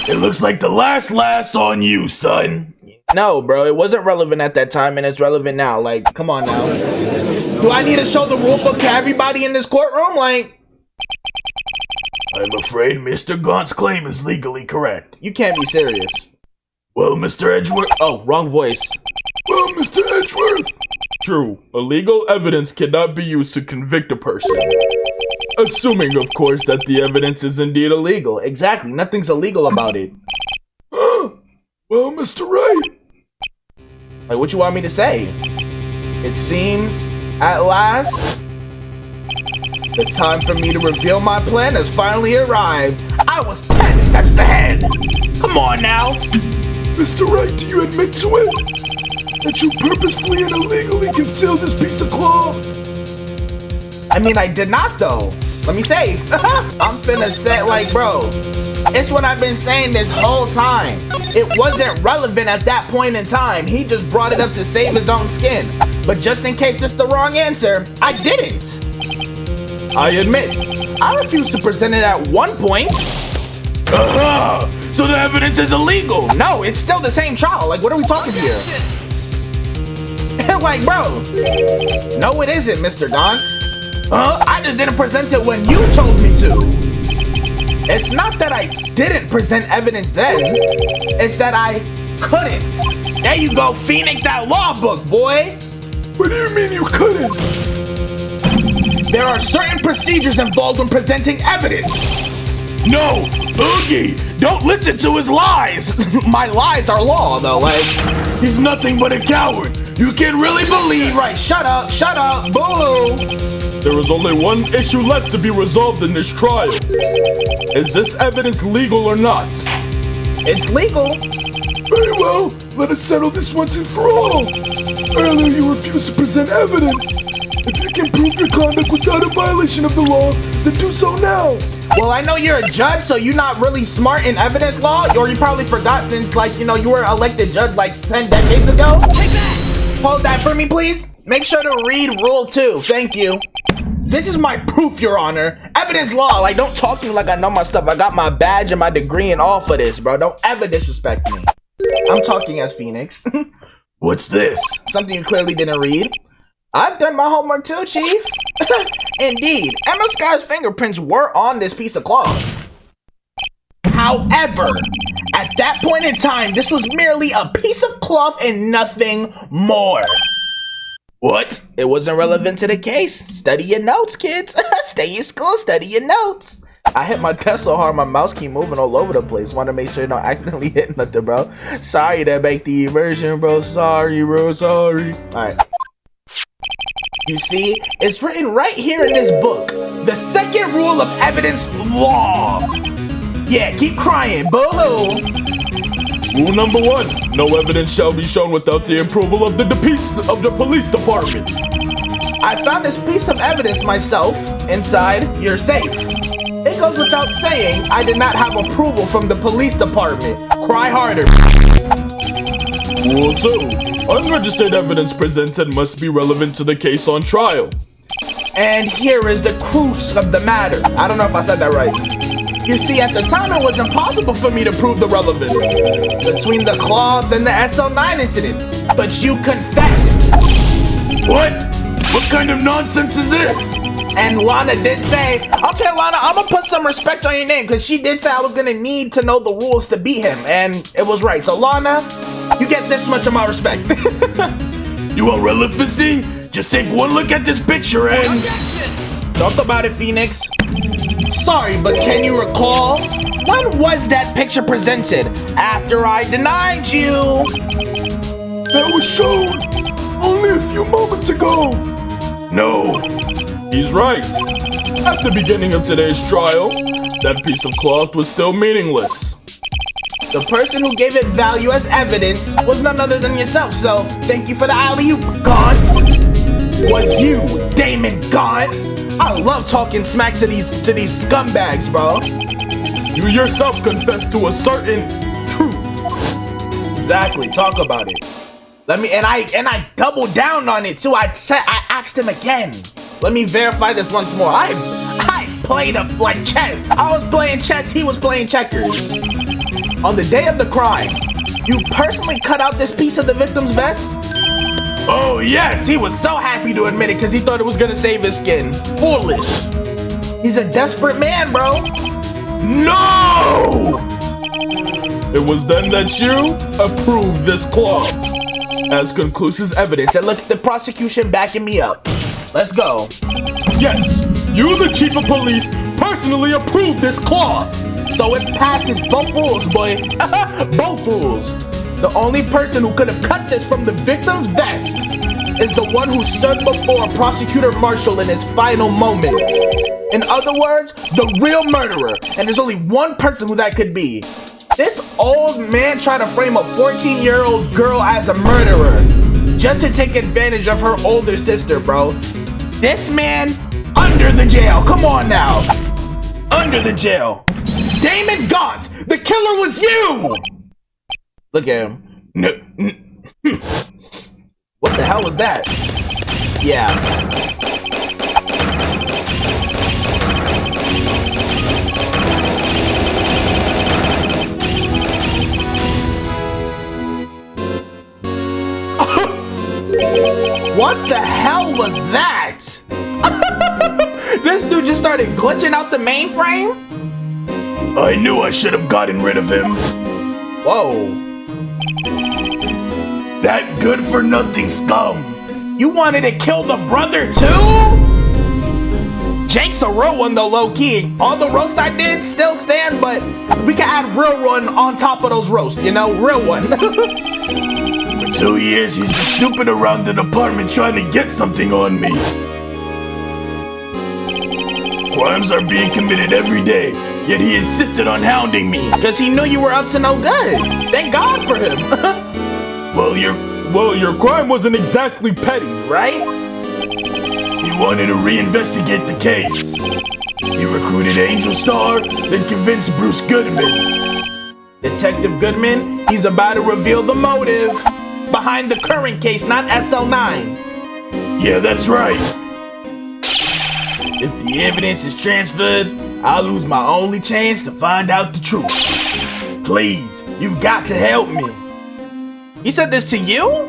Speaker 2: It looks like the last laugh's on you, son.
Speaker 1: No, bro, it wasn't relevant at that time and it's relevant now. Like, come on now. Do I need to show the rule book to everybody in this courtroom? Like,
Speaker 2: I'm afraid Mr. Gaunt's claim is legally correct.
Speaker 1: you can't be serious.
Speaker 2: Well, Mr. Edgeworth.
Speaker 1: Oh, wrong voice.
Speaker 3: Well, Mr. Edgeworth.
Speaker 2: True, illegal evidence cannot be used to convict a person. Assuming, of course, that the evidence is indeed illegal.
Speaker 1: Exactly, nothing's illegal about it.
Speaker 3: Well, Mr. Wright.
Speaker 1: Like, what you want me to say? It seems, at last, the time for me to reveal my plan has finally arrived. I was 10 steps ahead. Come on now.
Speaker 3: Mr. Wright, do you admit to it? That you purposefully and illegally concealed this piece of cloth?
Speaker 1: I mean, I did not, though. Let me say. I'm finna say, like, bro, it's what I've been saying this whole time. It wasn't relevant at that point in time. He just brought it up to save his own skin. But just in case this is the wrong answer, I didn't. I admit, I refused to present it at one point.
Speaker 2: So the evidence is illegal.
Speaker 1: No, it's still the same trial. Like, what are we talking here? Like, bro. No, it isn't, Mr. Gaunt. I just didn't present it when you told me to. It's not that I didn't present evidence then. It's that I couldn't. There you go, Phoenix, that law book, boy.
Speaker 3: What do you mean you couldn't?
Speaker 1: There are certain procedures involved when presenting evidence.
Speaker 2: No, Oogie, don't listen to his lies.
Speaker 1: My lies are law, though, like.
Speaker 2: He's nothing but a coward. You can really believe.
Speaker 1: Right, shut up, boo.
Speaker 2: There is only one issue left to be resolved in this trial. Is this evidence legal or not?
Speaker 1: It's legal.
Speaker 3: Very well, let us settle this once and for all. Earlier you refused to present evidence. If you can prove your conduct without a violation of the law, then do so now.
Speaker 1: Well, I know you're a judge, so you're not really smart in evidence law, or you probably forgot since, like, you know, you were elected judge like 10 decades ago. Take that! Hold that for me, please. Make sure to read Rule 2. Thank you. This is my proof, Your Honor. Evidence law. Like, don't talk to me like I know my stuff. I got my badge and my degree and all for this, bro. Don't ever disrespect me. I'm talking as Phoenix.
Speaker 2: What's this?
Speaker 1: Something you clearly didn't read. I've done my homework too, Chief. Indeed, Emma Sky's fingerprints were on this piece of cloth. However, at that point in time, this was merely a piece of cloth and nothing more.
Speaker 2: What?
Speaker 1: It wasn't relevant to the case. Study your notes, kids. Stay in school, study your notes. I hit my desk so hard, my mouse keep moving all over the place. Want to make sure you don't accidentally hit nothing, bro. Sorry to make the immersion, bro. Sorry, bro. Sorry. All right. You see, it's written right here in this book. The second rule of evidence law. Yeah, keep crying, boo-hoo.
Speaker 2: Rule number 1, no evidence shall be shown without the approval of the police department.
Speaker 1: I found this piece of evidence myself inside your safe. It goes without saying, I did not have approval from the police department. Cry harder.
Speaker 2: Rule 2, unregistered evidence presented must be relevant to the case on trial.
Speaker 1: And here is the crux of the matter. I don't know if I said that right. You see, at the time, it was impossible for me to prove the relevance between the cloth and the SO9 incident. But you confessed.
Speaker 2: What? What kind of nonsense is this?
Speaker 1: And Lana did say, okay, Lana, I'm gonna put some respect on your name because she did say I was gonna need to know the rules to beat him. And it was right. So, Lana, you get this much of my respect.
Speaker 2: You want relevancy? Just take one look at this picture and...
Speaker 1: Talk about it, Phoenix. Sorry, but can you recall? When was that picture presented? After I denied you.
Speaker 3: That was shown only a few moments ago.
Speaker 2: No, he's right. At the beginning of today's trial, that piece of cloth was still meaningless.
Speaker 1: The person who gave it value as evidence was none other than yourself, so thank you for the alley-oop, Gaunt. Was you, Damon Gaunt. I love talking smack to these scumbags, bro.
Speaker 2: You yourself confessed to a certain truth.
Speaker 1: Exactly, talk about it. I doubled down on it too. I asked him again. Let me verify this once more. I played up like chess. I was playing chess, he was playing checkers. On the day of the crime, you personally cut out this piece of the victim's vest? Oh yes, he was so happy to admit it because he thought it was gonna save his skin. Foolish. He's a desperate man, bro. No!
Speaker 2: It was then that you approved this cloth as conclusive evidence.
Speaker 1: And look at the prosecution backing me up. Let's go.
Speaker 2: Yes, you, the chief of police, personally approved this cloth.
Speaker 1: So it passes both rules, boy. Both rules. The only person who could have cut this from the victim's vest is the one who stood before Prosecutor Marshall in his final moments. In other words, the real murderer. And there's only one person who that could be. This old man tried to frame a 14-year-old girl as a murderer just to take advantage of her older sister, bro. This man under the jail. Come on now. Under the jail. Damon Gaunt, the killer was you! Look at him. What the hell was that? Yeah. What the hell was that? This dude just started glitching out the mainframe?
Speaker 3: I knew I should have gotten rid of him.
Speaker 1: Whoa.
Speaker 3: That good-for-nothing scum.
Speaker 1: You wanted to kill the brother too? Jake's a real one though, low-key. All the roast I did still stand, but we can add real one on top of those roasts, you know? Real one.
Speaker 3: For 2 years, he's been snooping around the department trying to get something on me. Crimes are being committed every day, yet he insisted on hounding me.
Speaker 1: Because he knew you were up to no good. Thank God for him.
Speaker 3: Well, your crime wasn't exactly petty,
Speaker 1: right?
Speaker 3: He wanted to reinvestigate the case. He recruited Angel Star, then convinced Bruce Goodman.
Speaker 1: Detective Goodman, he's about to reveal the motive behind the current case, not SL9.
Speaker 3: Yeah, that's right. If the evidence is transferred, I'll lose my only chance to find out the truth. Please, you've got to help me.
Speaker 1: He said this to you?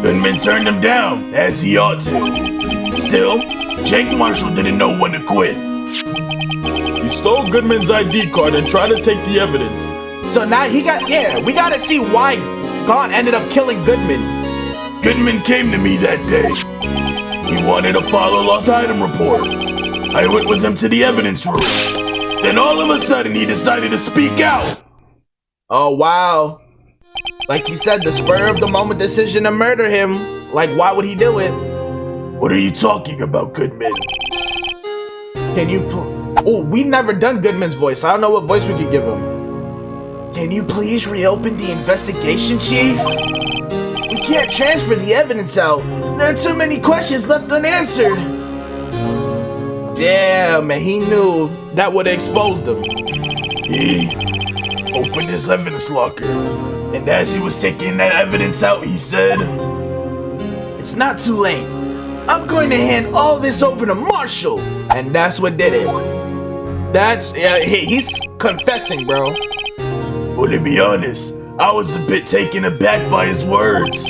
Speaker 3: Goodman turned him down, as he ought to. Still, Jake Marshall didn't know when to quit.
Speaker 2: He stole Goodman's ID card and tried to take the evidence.
Speaker 1: So now we gotta see why Gaunt ended up killing Goodman.
Speaker 3: Goodman came to me that day. He wanted to file a lost item report. I went with him to the evidence room. Then all of a sudden he decided to speak out.
Speaker 1: Oh wow. Like you said, the spur of the moment decision to murder him. Like, why would he do it?
Speaker 3: What are you talking about, Goodman?
Speaker 1: Can you we never done Goodman's voice. I don't know what voice we could give him. Can you please reopen the investigation, Chief? We can't transfer the evidence out. There are too many questions left unanswered. Damn, man, he knew that would have exposed him.
Speaker 3: He opened his evidence locker, and as he was taking that evidence out, he said,
Speaker 1: "It's not too late. I'm going to hand all this over to Marshall." And that's what did it. He's confessing, bro.
Speaker 3: Well, to be honest, I was a bit taken aback by his words.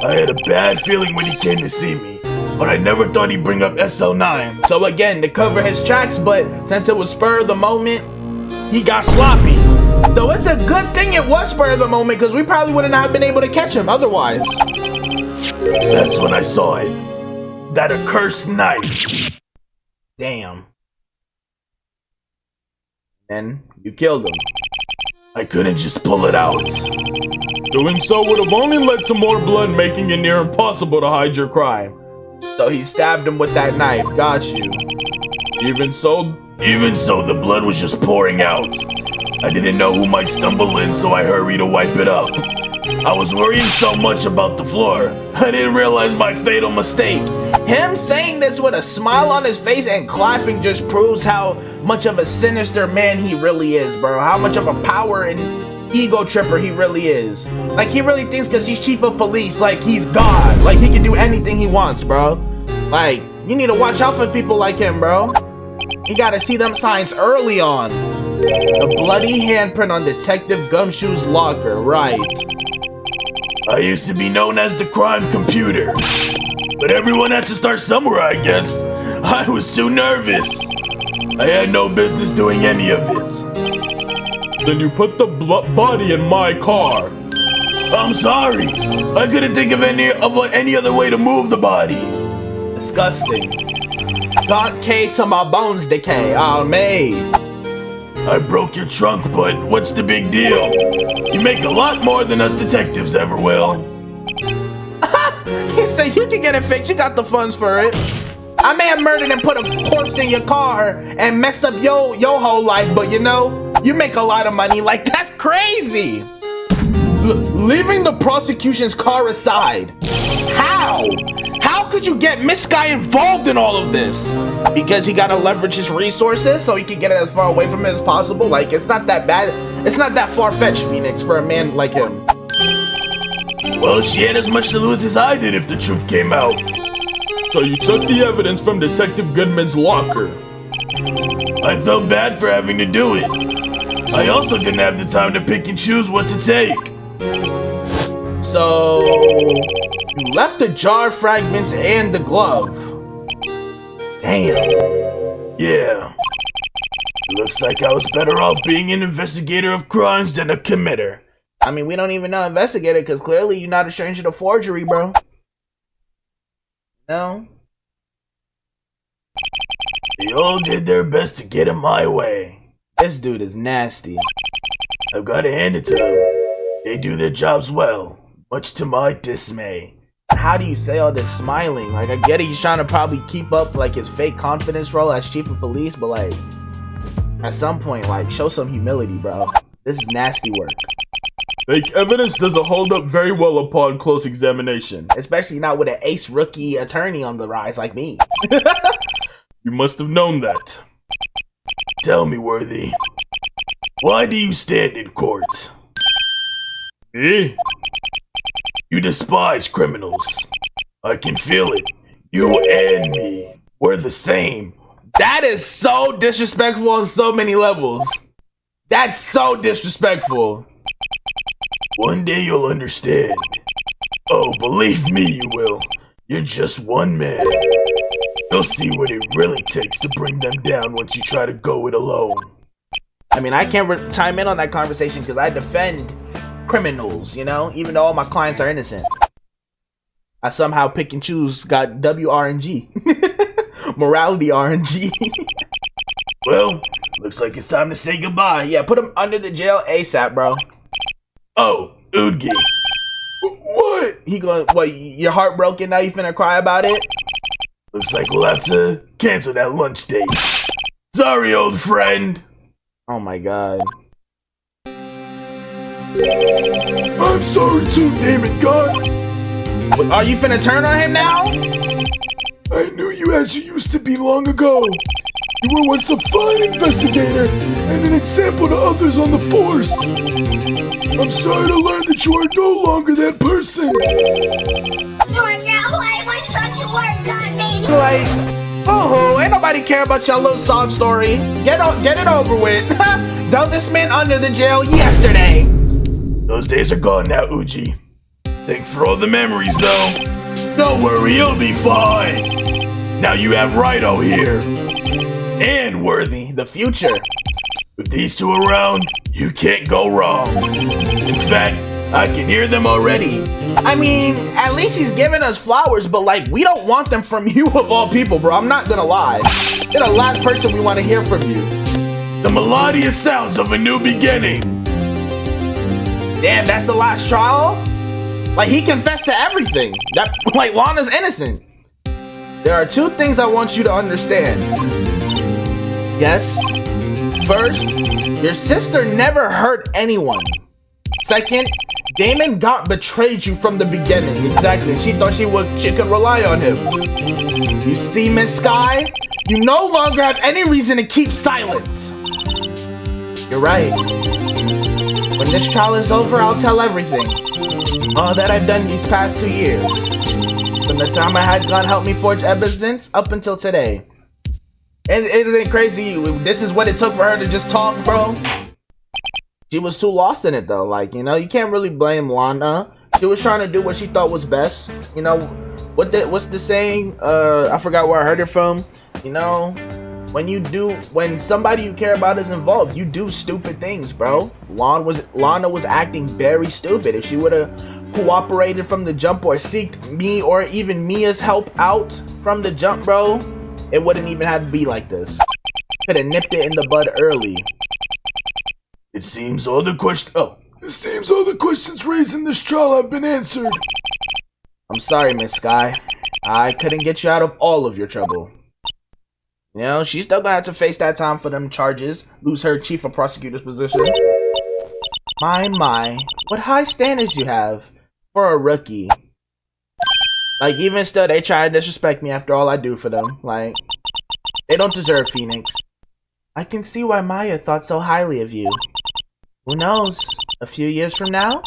Speaker 3: I had a bad feeling when he came to see me, but I never thought he'd bring up SL9.
Speaker 1: So again, to cover his tracks, but since it was spur of the moment, he got sloppy. So it's a good thing it was spur of the moment, because we probably would not have been able to catch him otherwise.
Speaker 3: That's when I saw it. That accursed knife.
Speaker 1: Damn. And you killed him.
Speaker 3: I couldn't just pull it out.
Speaker 2: Doing so would have only led to more blood, making it near impossible to hide your crime.
Speaker 1: So he stabbed him with that knife. Got you.
Speaker 2: Even so,
Speaker 3: the blood was just pouring out. I didn't know who might stumble in, so I hurried to wipe it up. I was worrying so much about the floor, I didn't realize my fatal mistake.
Speaker 1: Him saying this with a smile on his face and clapping just proves how much of a sinister man he really is, bro. How much of a power and ego tripper he really is. Like, he really thinks because he's chief of police, like, he's God. Like, he can do anything he wants, bro. Like, you need to watch out for people like him, bro. You gotta see them signs early on. The bloody handprint on Detective Gumshoe's locker, right.
Speaker 3: I used to be known as the crime computer. But everyone has to start somewhere, I guess. I was too nervous. I had no business doing any of it.
Speaker 2: Then you put the body in my car.
Speaker 3: I'm sorry. I couldn't think of any other way to move the body.
Speaker 1: Disgusting. Gaunt K to my bones decay. Oh, man.
Speaker 3: I broke your trunk, but what's the big deal? You make a lot more than us detectives ever will.
Speaker 1: He said you can get it fixed. You got the funds for it. I may have murdered and put a corpse in your car and messed up your whole life, but you know, you make a lot of money. Like, that's crazy. Leaving the prosecution's car aside. How? How could you get Miss Guy involved in all of this? Because he gotta leverage his resources so he can get it as far away from it as possible. Like, it's not that bad. It's not that far-fetched, Phoenix, for a man like him.
Speaker 3: Well, she had as much to lose as I did if the truth came out.
Speaker 2: So you took the evidence from Detective Goodman's locker.
Speaker 3: I felt bad for having to do it. I also didn't have the time to pick and choose what to take.
Speaker 1: So, you left the jar fragments and the glove. Damn.
Speaker 3: Yeah. Looks like I was better off being an investigator of crimes than a committer.
Speaker 1: I mean, we don't even know investigator because clearly you're not a stranger to forgery, bro. No?
Speaker 3: They all did their best to get in my way.
Speaker 1: This dude is nasty.
Speaker 3: I've got to hand it to them. They do their jobs well, much to my dismay.
Speaker 1: How do you say all this smiling? Like, I get it, he's trying to probably keep up, like, his fake confidence role as chief of police, but, like, at some point, like, show some humility, bro. This is nasty work.
Speaker 2: Fake evidence doesn't hold up very well upon close examination.
Speaker 1: Especially not with an ace rookie attorney on the rise like me.
Speaker 2: You must have known that.
Speaker 3: Tell me, Worthy, why do you stand in court?
Speaker 2: Eh?
Speaker 3: You despise criminals. I can feel it. You and me, we're the same.
Speaker 1: That is so disrespectful on so many levels. That's so disrespectful.
Speaker 3: One day you'll understand. Oh, believe me, you will. You're just one man. You'll see what it really takes to bring them down once you try to go it alone.
Speaker 1: I mean, I can't chime in on that conversation because I defend criminals, you know? Even though all my clients are innocent. I somehow pick and choose, got WRNG. Morality RNG.
Speaker 3: Well, looks like it's time to say goodbye.
Speaker 1: Yeah, put him under the jail ASAP, bro.
Speaker 3: Oh, Oodgi.
Speaker 1: What? He going, what, you're heartbroken now? You finna cry about it?
Speaker 3: Looks like we'll have to cancel that lunch date. Sorry, old friend.
Speaker 1: Oh my god.
Speaker 3: I'm sorry too, damn it, God.
Speaker 1: Are you finna turn on him now?
Speaker 3: I knew you as you used to be long ago. You were once a fine investigator and an example to others on the force. I'm sorry to learn that you are no longer that person.
Speaker 1: Like, oh, ain't nobody care about your little sob story. Get it over with. Throw this man under the jail yesterday.
Speaker 3: Those days are gone now, Uji. Thanks for all the memories, though. Don't worry, you'll be fine. Now you have Wright here. And Worthy,
Speaker 1: the future.
Speaker 3: With these two around, you can't go wrong. In fact, I can hear them already.
Speaker 1: I mean, at least he's giving us flowers, but like, we don't want them from you of all people, bro. I'm not gonna lie. You're the last person we want to hear from you.
Speaker 3: The melodious sounds of a new beginning.
Speaker 1: Damn, that's the last trial? Like, he confessed to everything. That, like, Lana's innocent. There are two things I want you to understand. Yes. First, your sister never hurt anyone. Second, Damon got betrayed you from the beginning. Exactly. She thought she could rely on him. You see, Miss Sky? You no longer have any reason to keep silent. You're right. When this trial is over, I'll tell everything. All that I've done these past 2 years. From the time I had God help me forge evidence up until today. It isn't crazy. This is what it took for her to just talk, bro. She was too lost in it, though. Like, you know, you can't really blame Lana. She was trying to do what she thought was best. You know, what's the saying? I forgot where I heard it from. You know, when somebody you care about is involved, you do stupid things, bro. Lana was acting very stupid. If she would have cooperated from the jump or seeked me or even Mia's help out from the jump, bro, it wouldn't even have to be like this. Could have nipped it in the bud early.
Speaker 3: It seems all the questions raised in this trial have been answered.
Speaker 1: I'm sorry, Miss Sky. I couldn't get you out of all of your trouble. You know, she's still gonna have to face that time for them charges, lose her chief of prosecutor's position. My, what high standards you have for a rookie. Like, even still, they try to disrespect me after all I do for them. Like, they don't deserve Phoenix. I can see why Maya thought so highly of you. Who knows? A few years from now,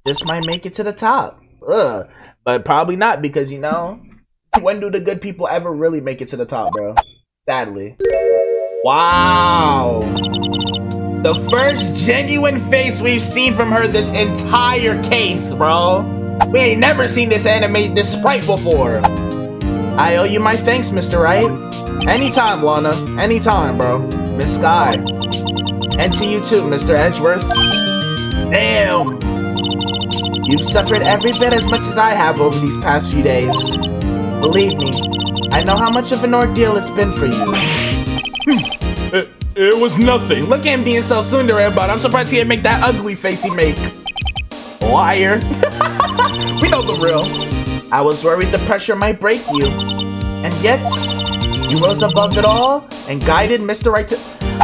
Speaker 1: this might make it to the top. But probably not, because, you know, when do the good people ever really make it to the top, bro? Sadly. Wow. The first genuine face we've seen from her this entire case, bro. We ain't never seen this sprite before. I owe you my thanks, Mr. Wright. Anytime, Lana. Anytime, bro. Miss Sky. And to you too, Mr. Edgeworth. Damn. You've suffered every bit as much as I have over these past few days. Believe me, I know how much of an ordeal it's been for you.
Speaker 2: It was nothing.
Speaker 1: Look at him being so tsundere about it. I'm surprised he didn't make that ugly face he make. Liar. We know the real. I was worried the pressure might break you. And yet, you rose above it all and guided Mr. Wright to...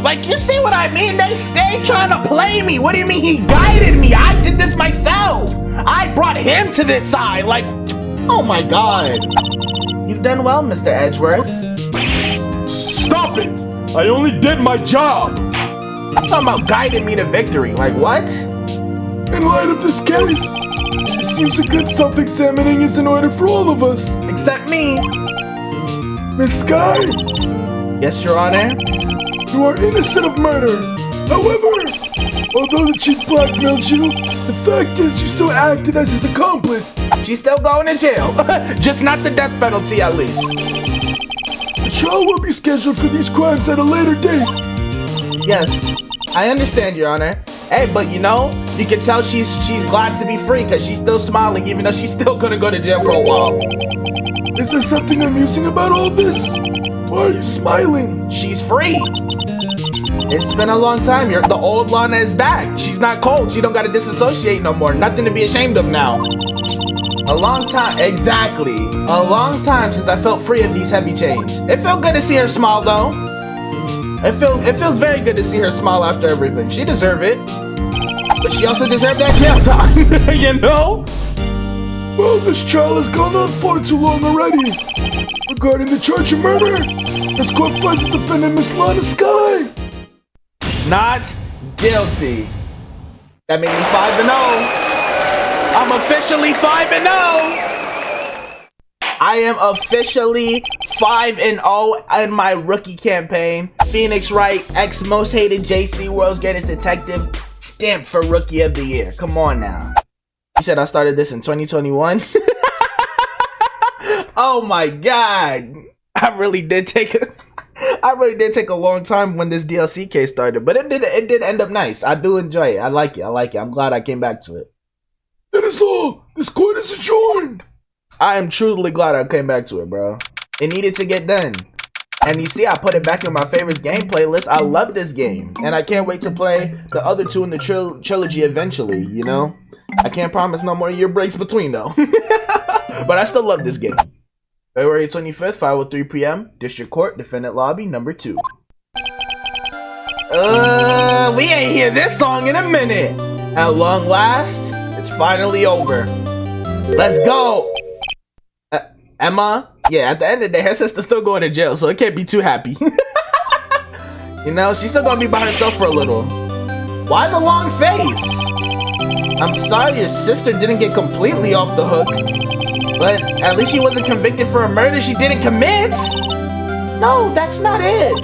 Speaker 1: Like, you see what I mean? They stay trying to play me. What do you mean he guided me? I did this myself. I brought him to this side. Like, oh my god. You've done well, Mr. Edgeworth.
Speaker 2: Stop it! I only did my job!
Speaker 1: You're talking about guiding me to victory. Like, what?
Speaker 3: In light of this case, it seems a good self-examining is in order for all of us.
Speaker 1: Except me.
Speaker 3: Miss Sky,
Speaker 1: Yes, Your Honor.
Speaker 3: you are innocent of murder. However, although the chief blackmailed you, the fact is you still acted as his accomplice.
Speaker 1: She's still going to jail. Just not the death penalty, at least.
Speaker 3: The trial will be scheduled for these crimes at a later date.
Speaker 1: Yes, I understand, Your Honor. Hey, but you know, you can tell she's glad to be free because she's still smiling, even though she's still gonna go to jail for a while.
Speaker 3: Is there something amusing about all this? Why are you smiling?
Speaker 1: She's free. It's been a long time. The old Lana is back. She's not cold. She don't gotta disassociate no more. Nothing to be ashamed of now. A long time, exactly. A long time since I felt free of these heavy chains. It felt good to see her smile, though. It feels very good to see her smile after everything. She deserved it. But she also deserved that jail time, you know?
Speaker 3: Well, this trial has gone on far too long already. Regarding the charge of murder, this court finds the defendant Miss Lana Sky
Speaker 1: not guilty. That made me 5-0. I'm officially 5-0. I am officially 5-0 in my rookie campaign. Phoenix Wright, ex most hated JC World's Greatest Detective, stamped for Rookie of the Year. Come on now. You said I started this in 2021? Oh my god. I really did take a long time when this DLC case started, but it did end up nice. I do enjoy it. I like it. I'm glad I came back to it.
Speaker 3: That is all. This court is adjourned.
Speaker 1: I am truly glad I came back to it, bro. It needed to get done. And you see, I put it back in my favorites game playlist. I love this game. And I can't wait to play the other two in the trilogy eventually, you know? I can't promise no more year breaks between, though. But I still love this game. February 25th, 5:03 p.m. District Court, Defendant Lobby, number 2. We ain't hear this song in a minute. At long last, it's finally over. Let's go. Emma, yeah, at the end of the day, her sister's still going to jail, so it can't be too happy. You know, she's still gonna be by herself for a little. Why the long face? I'm sorry your sister didn't get completely off the hook, but at least she wasn't convicted for a murder she didn't commit. No, that's not it.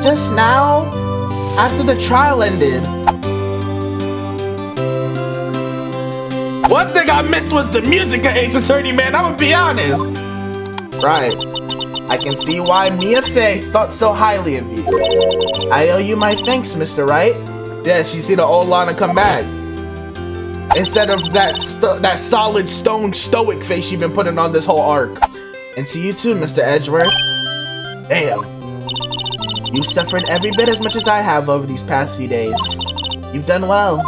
Speaker 1: Just now, after the trial ended. One thing I missed was the music of Ace Attorney, man. I'm gonna be honest. Right. I can see why Mia Fey thought so highly of you. I owe you my thanks, Mr. Wright. Yes, you see the old Lana come back. Instead of that solid stone stoic face you've been putting on this whole arc. And to you too, Mr. Edgeworth. Damn. You suffered every bit as much as I have over these past few days. You've done well.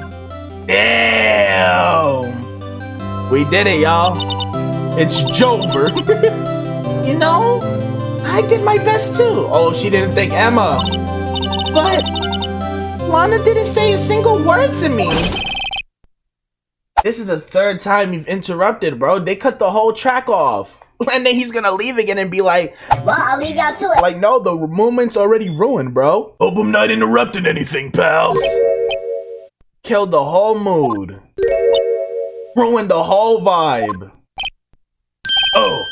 Speaker 1: Damn. We did it, y'all. It's Jover. You know, I did my best too. Oh, she didn't thank Emma. But Lana didn't say a single word to me. This is the third time you've interrupted, bro. They cut the whole track off. And then he's gonna leave again and be like,
Speaker 4: well, I'll leave y'all to it.
Speaker 1: Like, no, the movement's already ruined, bro.
Speaker 2: Hope I'm not interrupting anything, pals.
Speaker 1: Killed the whole mood. Ruined the whole vibe.
Speaker 2: Oh,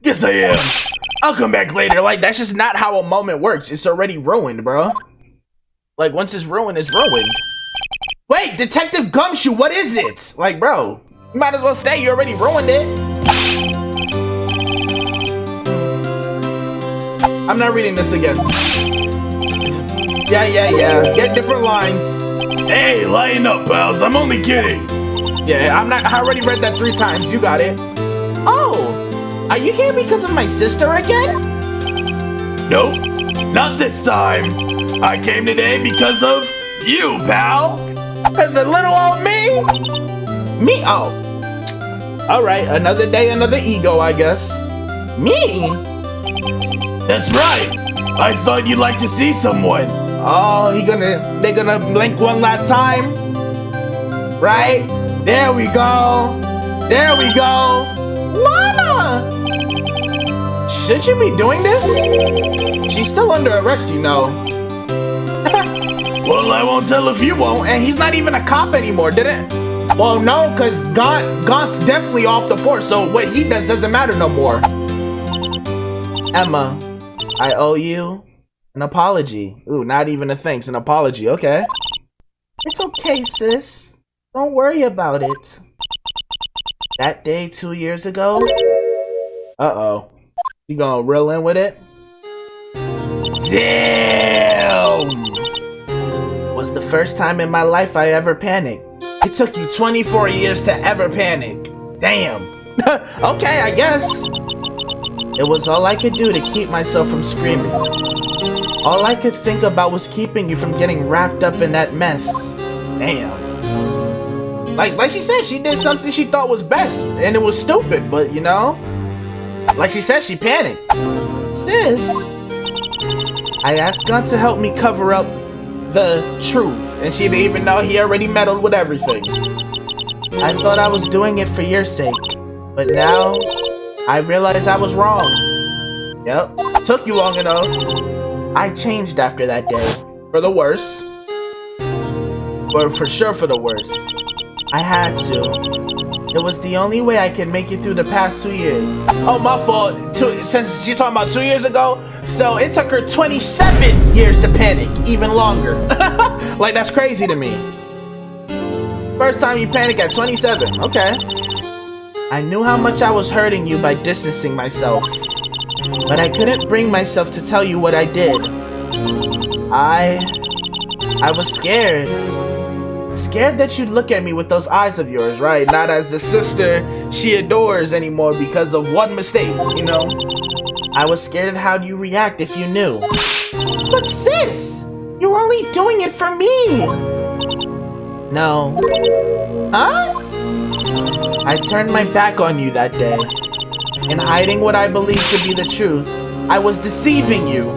Speaker 2: guess I am.
Speaker 1: I'll come back later. Like, that's just not how a moment works. It's already ruined, bro. Like, once it's ruined, it's ruined. Wait, Detective Gumshoe, what is it? Like, bro, you might as well stay. You already ruined it. I'm not reading this again. Yeah. Get different lines.
Speaker 2: Hey, lighten up, pals. I'm only kidding.
Speaker 1: Yeah, I already read that 3 times. You got it. Oh, are you here because of my sister again?
Speaker 2: Nope, not this time. I came today because of you, pal.
Speaker 1: Because of little old me? Me? Oh. Alright, another day, another ego, I guess. Me?
Speaker 2: That's right. I thought you'd like to see someone.
Speaker 1: Oh, they're gonna blink one last time? Right? There we go. There we go. Lana! Should you be doing this? She's still under arrest, you know.
Speaker 2: Well, I won't tell if you won't.
Speaker 1: And he's not even a cop anymore, did it? Well, no, because Gaunt's definitely off the force, so what he does doesn't matter no more. Emma, I owe you an apology. Ooh, not even a thanks, an apology, okay. It's okay, sis. Don't worry about it. That day 2 years ago? Uh-oh. You gonna reel in with it? Damn! Was the first time in my life I ever panicked. It took you 24 years to ever panic. Damn. Okay, I guess. It was all I could do to keep myself from screaming. All I could think about was keeping you from getting wrapped up in that mess. Damn. Like she said, she did something she thought was best, and it was stupid, but you know? Like she said, she panicked. Sis, I asked God to help me cover up the truth, and she didn't even know he already meddled with everything. I thought I was doing it for your sake, but now I realize I was wrong. Yep, took you long enough. I changed after that day, for the worse. Or for sure for the worse. I had to. It was the only way I could make it through the past 2 years. Oh, my fault. Since she's talking about 2 years ago, so it took her 27 years to panic, even longer. Like, that's crazy to me. First time you panic at 27, okay. I knew how much I was hurting you by distancing myself, but I couldn't bring myself to tell you what I did. I was scared. Scared that you'd look at me with those eyes of yours, right? Not as the sister she adores anymore because of one mistake, you know? I was scared of how you react if you knew. But sis, you're only doing it for me. No. Huh? I turned my back on you that day. In hiding what I believed to be the truth, I was deceiving you.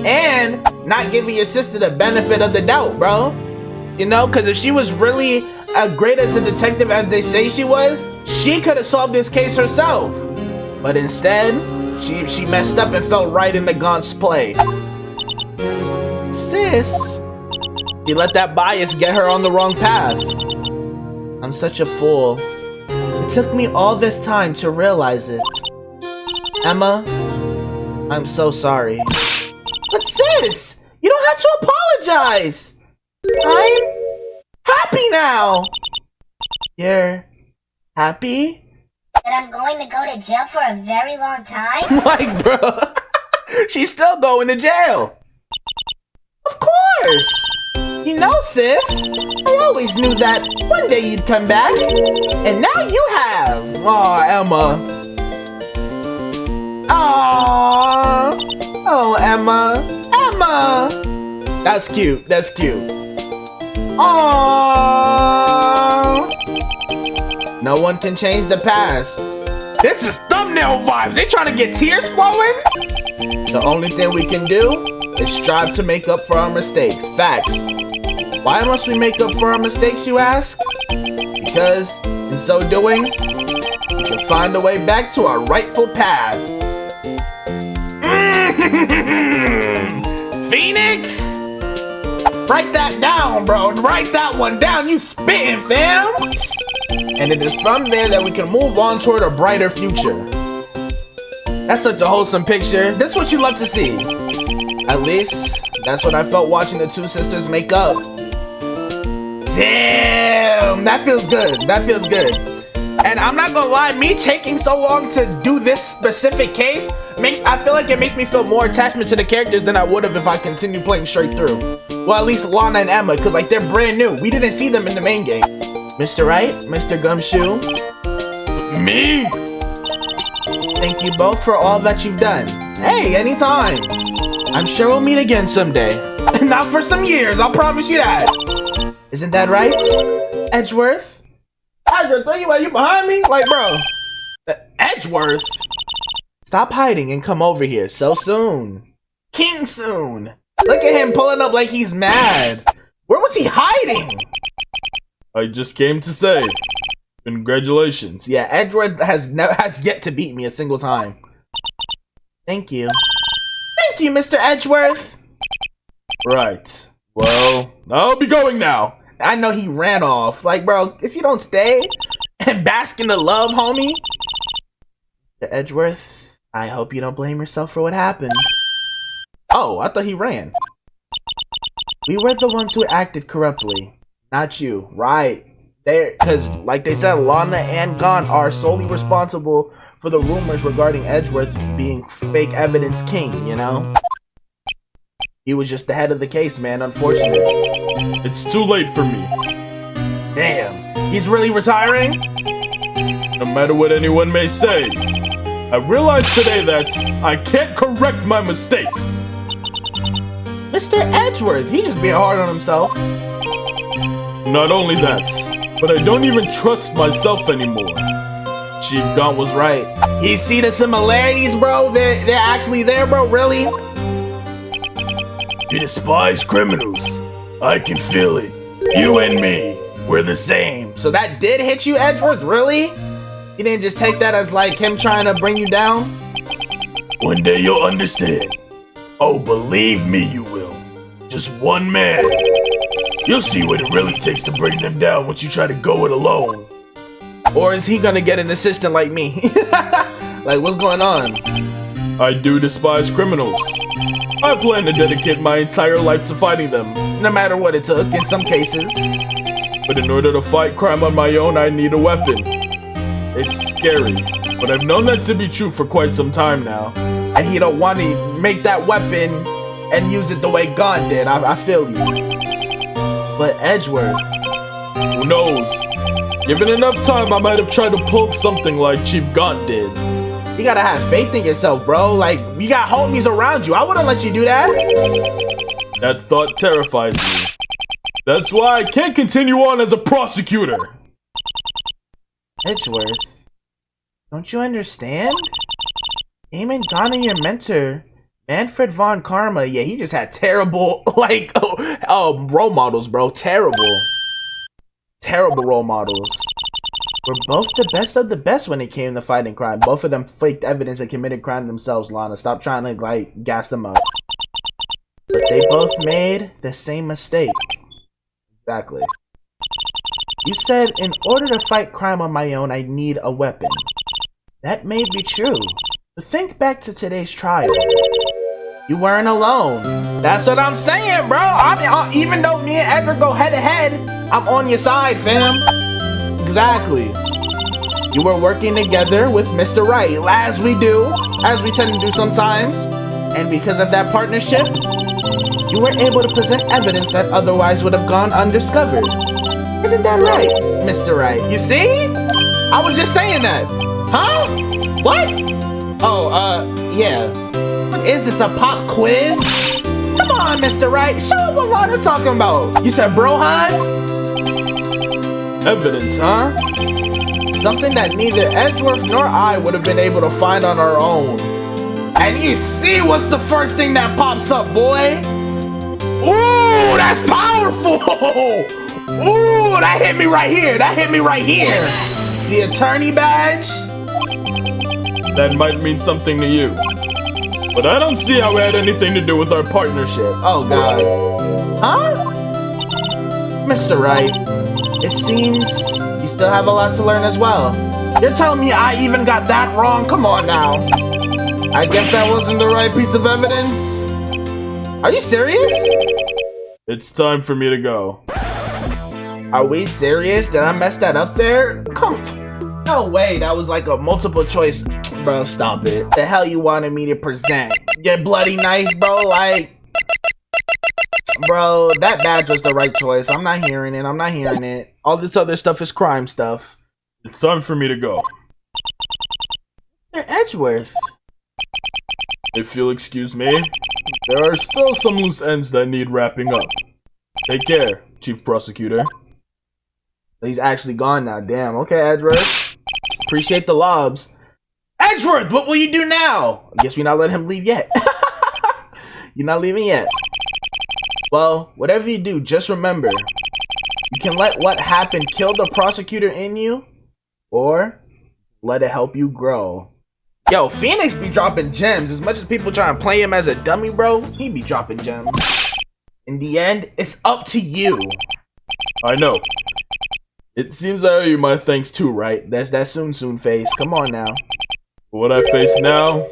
Speaker 1: And not giving your sister the benefit of the doubt, bro. You know, because if she was really as great as a detective as they say she was, she could have solved this case herself. But instead, she messed up and fell right into Gaunt's play. Sis, she let that bias get her on the wrong path. I'm such a fool. It took me all this time to realize it. Emma, I'm so sorry. But sis, you don't have to apologize. I'm happy now. You're happy?
Speaker 4: That I'm going to go to jail for a very long time?
Speaker 1: Like, bro, she's still going to jail. Of course. You know, sis, I always knew that one day you'd come back. And now you have. Aw, Emma. Aw. Oh, Emma. Emma. That's cute. That's cute. Aww. No one can change the past. This is thumbnail vibes. They trying to get tears flowing? The only thing we can do is strive to make up for our mistakes. Facts. Why must we make up for our mistakes, you ask? Because in so doing, we can find a way back to our rightful path. Phoenix? Write that down, bro. Write that one down. You spitting, fam. And it is from there that we can move on toward a brighter future. That's such a wholesome picture. This is what you love to see. At least, that's what I felt watching the two sisters make up. Damn, that feels good. That feels good. And I'm not gonna lie, me taking so long to do this specific case I feel like it makes me feel more attachment to the characters than I would have if I continued playing straight through. Well, at least Lana and Emma, because like they're brand new. We didn't see them in the main game. Mr. Wright, Mr. Gumshoe.
Speaker 2: Me?
Speaker 1: Thank you both for all that you've done. Hey, anytime. I'm sure we'll meet again someday. Not for some years, I'll promise you that. Isn't that right, Edgeworth? Edgeworth, are you behind me? Like, bro. Edgeworth? Stop hiding and come over here so soon. King soon. Look at him pulling up like he's mad. Where was he hiding?
Speaker 2: I just came to say, congratulations.
Speaker 1: Yeah, Edgeworth has yet to beat me a single time. Thank you. Thank you, Mr. Edgeworth.
Speaker 2: Right. Well, I'll be going now.
Speaker 1: I know he ran off. Like, bro, if you don't stay and bask in the love, homie. Mr. Edgeworth, I hope you don't blame yourself for what happened. Oh, I thought he ran. We were the ones who acted corruptly. Not you. Right. Because, like they said, Lana and Gon are solely responsible for the rumors regarding Edgeworth being fake evidence king, you know? He was just the head of the case, man, unfortunately.
Speaker 2: It's too late for me.
Speaker 1: Damn. He's really retiring?
Speaker 2: No matter what anyone may say, I've realized today that I can't correct my mistakes.
Speaker 1: Mr. Edgeworth, he just being hard on himself.
Speaker 2: Not only that, but I don't even trust myself anymore. Chief Gon was right.
Speaker 1: You see the similarities, bro? They're actually there, bro? Really?
Speaker 3: You despise criminals. I can feel it. You and me, we're the same.
Speaker 1: So that did hit you, Edgeworth? Really? You didn't just take that as like him trying to bring you down?
Speaker 3: One day you'll understand. Oh, believe me, you will. Just one man. You'll see what it really takes to bring them down once you try to go it alone.
Speaker 1: Or is he gonna get an assistant like me? Like, what's going on?
Speaker 2: I do despise criminals. I plan to dedicate my entire life to fighting them.
Speaker 1: No matter what it took, in some cases.
Speaker 2: But in order to fight crime on my own, I need a weapon. It's scary, but I've known that to be true for quite some time now.
Speaker 1: And he don't want to make that weapon and use it the way Gon did. I feel you. But Edgeworth,
Speaker 2: who knows? Given enough time, I might have tried to pull something like Chief Gon did.
Speaker 1: You gotta have faith in yourself, bro. Like, you got homies around you. I wouldn't let you do that.
Speaker 2: That thought terrifies me. That's why I can't continue on as a prosecutor.
Speaker 1: Edgeworth, don't you understand? Eamon Gon and your mentor, Manfred von Karma, yeah, he just had terrible, like, role models, bro. Terrible. Terrible role models. We're both the best of the best when it came to fighting crime. Both of them faked evidence and committed crime themselves, Lana. Stop trying to, like, gas them up. But they both made the same mistake. Exactly. You said in order to fight crime on my own, I need a weapon. That may be true. But think back to today's trial. You weren't alone. That's what I'm saying, bro. Even though me and Edward go head to head, I'm on your side, fam. Exactly. You were working together with Mr. Wright, as we tend to do sometimes. And because of that partnership, you were able to present evidence that otherwise would have gone undiscovered. Isn't that right, Mr. Wright? You see? I was just saying that. Huh? What? Oh, yeah. What is this, a pop quiz? Come on, Mr. Wright. Show me what Lana's talking about. You said bro, huh?
Speaker 2: Evidence, huh?
Speaker 1: Something that neither Edgeworth nor I would have been able to find on our own. And you see what's the first thing that pops up, boy? Ooh, that's powerful! Ooh, that hit me right here. That hit me right here. The attorney badge?
Speaker 2: That might mean something to you. But I don't see how it had anything to do with our partnership.
Speaker 1: Oh, God. Huh? Mr. Wright, it seems you still have a lot to learn as well. You're telling me I even got that wrong? Come on now. I guess that wasn't the right piece of evidence. Are you serious?
Speaker 2: It's time for me to go.
Speaker 1: Are we serious? Did I mess that up there? No way, that was like a multiple choice. Bro, stop it. The hell you wanted me to present? Your bloody knife, bro? Like, bro, that badge was the right choice. I'm not hearing it. All this other stuff is crime stuff.
Speaker 2: It's time for me to go.
Speaker 1: Mr. Edgeworth.
Speaker 2: If you'll excuse me, there are still some loose ends that need wrapping up. Take care, Chief Prosecutor.
Speaker 1: He's actually gone now. Damn. Okay, Edgeworth. Appreciate the lobs. Edgeworth, what will you do now? I guess we're not letting him leave yet. You're not leaving yet. Well, whatever you do, just remember, you can let what happened kill the prosecutor in you, or let it help you grow. Yo, Phoenix be dropping gems. As much as people try and play him as a dummy, bro, he be dropping gems. In the end, it's up to you.
Speaker 2: I know. It seems I owe you my thanks too, right?
Speaker 1: That's that soon face. Come on now.
Speaker 2: What I face now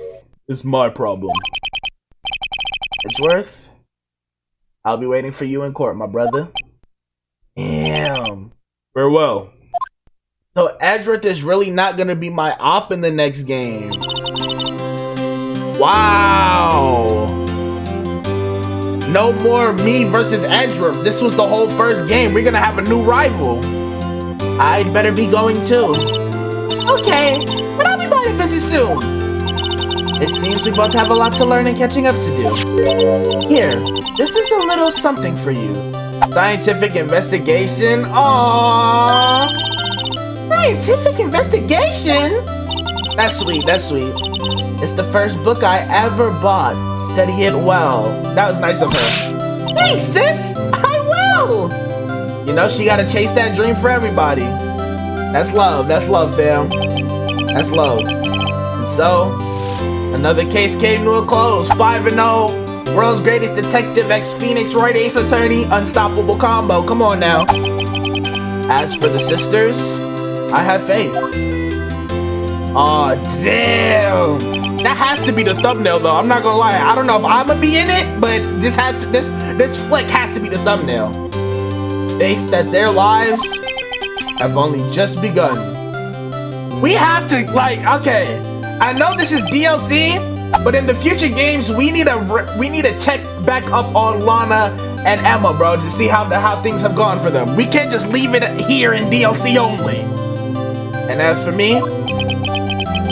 Speaker 2: is my problem.
Speaker 1: Edgeworth, I'll be waiting for you in court, my brother. Damn.
Speaker 2: Farewell.
Speaker 1: So Edgeworth is really not gonna be my op in the next game. Wow. No more me versus Edgeworth. This was the whole first game. We're gonna have a new rival. I'd better be going too. Okay, but I'll be by to visit soon. It seems we both have a lot to learn and catching up to do. Here, this is a little something for you. Scientific investigation? Aww. Scientific investigation? That's sweet, that's sweet. It's the first book I ever bought. Study it well. That was nice of her. Thanks, sis. I will. You know, she gotta chase that dream for everybody. That's love, fam. That's love. And so, another case came to a close. 5-0. World's greatest detective, ex-Phoenix, Wright Ace attorney, unstoppable combo. Come on now. As for the sisters, I have faith. Aw, damn. That has to be the thumbnail, though. I'm not gonna lie. I don't know if I'm gonna be in it, but this flick has to be the thumbnail. Faith that their lives have only just begun. We have to, like, okay. I know this is DLC, but in the future games, we need to check back up on Lana and Emma, bro, to see how things have gone for them. We can't just leave it here in DLC only. And as for me,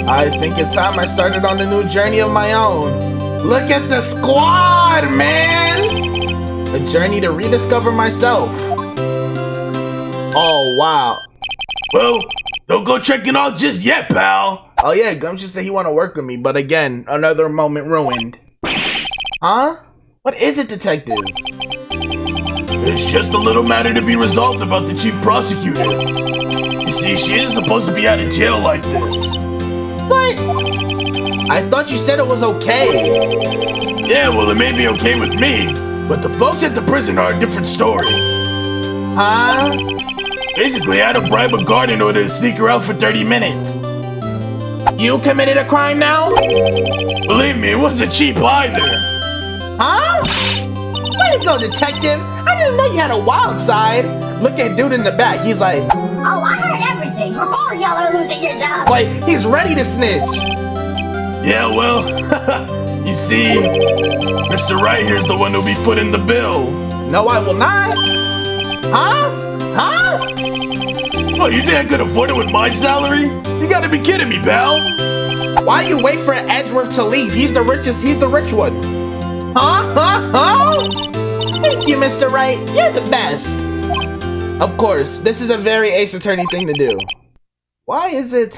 Speaker 1: I think it's time I started on a new journey of my own. Look at the squad, man! A journey to rediscover myself. Oh, wow.
Speaker 3: Well, don't go checking out just yet, pal.
Speaker 1: Oh yeah, Gumshoe said he want to work with me, but again, another moment ruined. Huh? What is it, detective?
Speaker 3: It's just a little matter to be resolved about the chief prosecutor. You see, she isn't supposed to be out of jail like this.
Speaker 1: What? I thought you said it was okay.
Speaker 3: Yeah, well, it may be okay with me, but the folks at the prison are a different story.
Speaker 1: Huh?
Speaker 2: Basically, I had to bribe a guard in order to sneak her out for 30 minutes.
Speaker 1: You committed a crime now?
Speaker 2: Believe me, it wasn't cheap either.
Speaker 1: Huh? Way to go, detective. I didn't know you had a wild side. Look at dude in the back. He's like,
Speaker 4: Oh, I heard everything. All y'all are losing your jobs.
Speaker 1: like, he's ready to snitch.
Speaker 2: Yeah, well, you see, Mr. Wright here's the one who'll be footing the bill.
Speaker 1: No, I will not. Huh? Huh?
Speaker 2: Oh, you think I could afford it with my salary? You gotta be kidding me, pal.
Speaker 1: Why you wait for Edgeworth to leave? He's the richest. He's the rich one. Huh? Huh? Huh? Thank you, Mr. Wright. You're the best. Of course, this is a very Ace Attorney thing to do. Why is it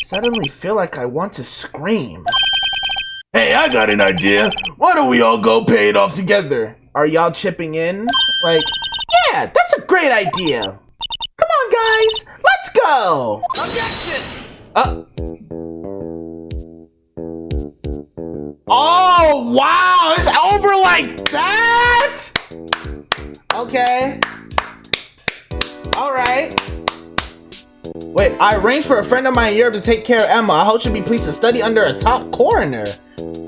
Speaker 1: suddenly feel like I want to scream?
Speaker 2: Hey, I got an idea. Why don't we all go pay it off together?
Speaker 1: Are y'all chipping in? Like, yeah, that's a great idea. Come on, guys, let's go.
Speaker 2: Objection!
Speaker 1: Oh, wow, it's over like that? Okay. All right. Wait, I arranged for a friend of mine in Europe to take care of Emma. I hope she'll be pleased to study under a top coroner.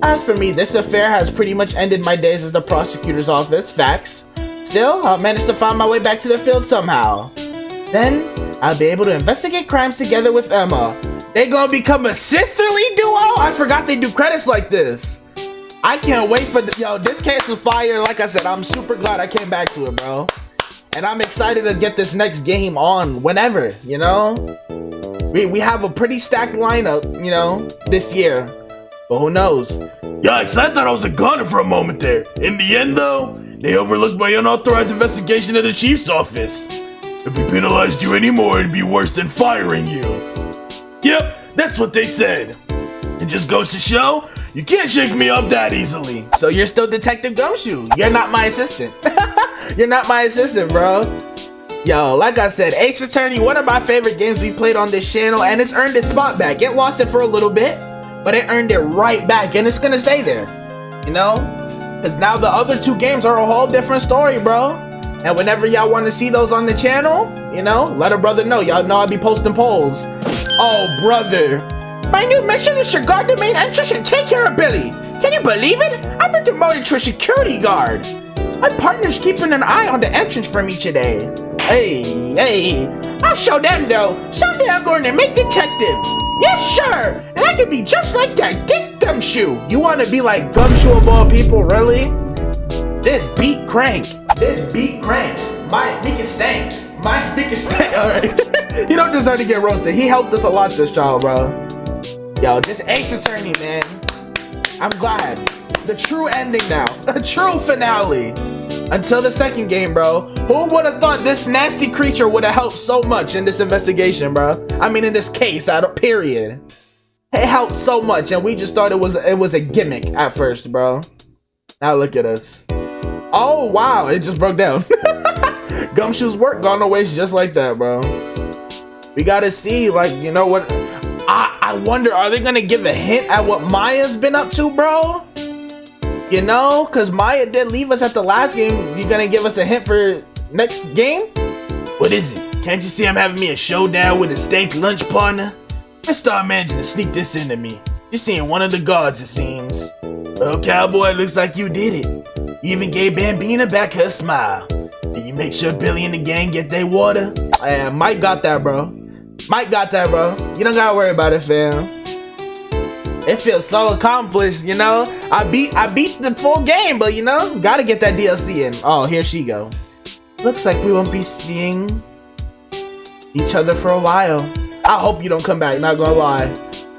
Speaker 1: As for me, this affair has pretty much ended my days as the prosecutor's office. Facts. Still, I'll manage to find my way back to the field somehow. Then, I'll be able to investigate crimes together with Emma. They gonna become a sisterly duo? I forgot they do credits like this. I can't wait for yo, this case was fire. Like I said, I'm super glad I came back to it, bro. And I'm excited to get this next game on whenever, you know? We have a pretty stacked lineup, you know, this year. But who knows?
Speaker 2: Yikes, I thought I was a goner for a moment there. In the end, though, they overlooked my unauthorized investigation at the chief's office. If we penalized you anymore, it'd be worse than firing you. Yep, that's what they said. It just goes to show, you can't shake me up that easily.
Speaker 1: So you're still Detective Gumshoe. You're not my assistant. You're not my assistant, bro. Yo, like I said, Ace Attorney, one of my favorite games we played on this channel, and it's earned its spot back. It lost it for a little bit, but it earned it right back, and it's gonna stay there. You know? Because now the other two games are a whole different story, bro. And whenever y'all want to see those on the channel, you know, let a brother know. Y'all know I'll be posting polls. Oh, brother. My new mission is to guard the main entrance and take care of Billy. Can you believe it? I've been demoted to a security guard. My partner's keeping an eye on the entrance for me today. Hey, I'll show them though. Someday I'm going to make detective. Yes, sir. And I can be just like that Dick Gumshoe. You want to be like Gumshoe of all people, really? This beat crank. My biggest stank. Alright. You don't deserve to get roasted. He helped us a lot this child, bro. Yo, this Ace Attorney, man. I'm glad. The true ending now. A true finale. Until the second game, bro. Who would have thought this nasty creature would have helped so much in this investigation, bro? I mean, in this case, period. It helped so much, and we just thought it was a gimmick at first, bro. Now look at us. Oh, wow. It just broke down. Gumshoe's work gone to waste just like that, bro. We gotta see, like, you know what? I wonder, are they gonna give a hint at what Maya's been up to, bro? You know, because Maya did leave us at the last game. You gonna give us a hint for next game?
Speaker 2: What is it? Can't you see I'm having me a showdown with a steak lunch partner? Let's start managing to sneak this into me. You're seeing one of the guards, it seems. Well, cowboy, looks like you did it. You even gave Bambina back her smile. Did you make sure Billy and the gang get their water?
Speaker 1: Yeah, Mike got that, bro. Mike got that, bro. You don't gotta worry about it, fam. It feels so accomplished, you know? I beat the full game, but you know, gotta get that DLC in. Oh, here she go. Looks like we won't be seeing each other for a while. I hope you don't come back, not gonna lie.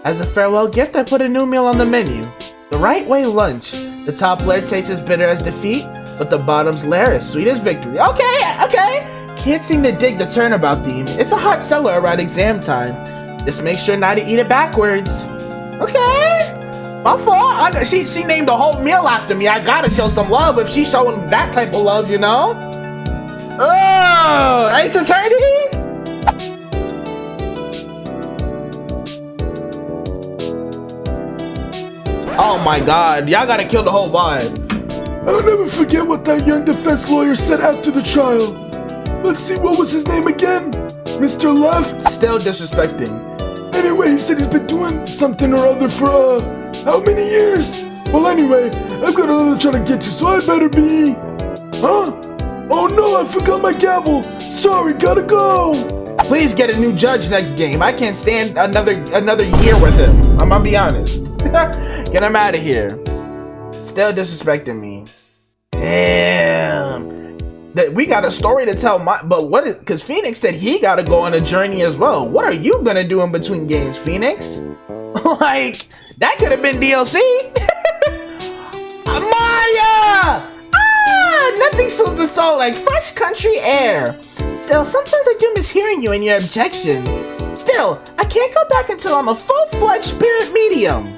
Speaker 1: As a farewell gift, I put a new meal on the menu. The right way lunch. The top layer tastes as bitter as defeat, but the bottom's layer as sweet as victory. Okay. Can't seem to dig the turnabout theme. It's a hot seller around exam time. Just make sure not to eat it backwards. Okay. My fault. She named the whole meal after me. I gotta show some love if she's showing that type of love, you know? Oh, Ace Attorney? Oh my god, y'all gotta kill the whole vibe.
Speaker 3: I'll never forget what that young defense lawyer said after the trial. let's see, what was his name again? Mr. Left?
Speaker 1: Still disrespecting.
Speaker 3: Anyway, he said he's been doing something or other for, how many years? Well, anyway, I've got another try to get you, so I better be... Huh? Oh no, I forgot my gavel. Sorry, gotta go.
Speaker 1: Please get a new judge next game. I can't stand another year with him. I'm gonna be honest. Get him out of here. Still disrespecting me. Damn. We got a story to tell, but what is, because Phoenix said he got to go on a journey as well. What are you going to do in between games, Phoenix? Like, that could have been DLC. Maya! Nothing soothes the soul like fresh country air. Still, sometimes I do miss hearing you and your objection. Still, I can't go back until I'm a full-fledged spirit medium.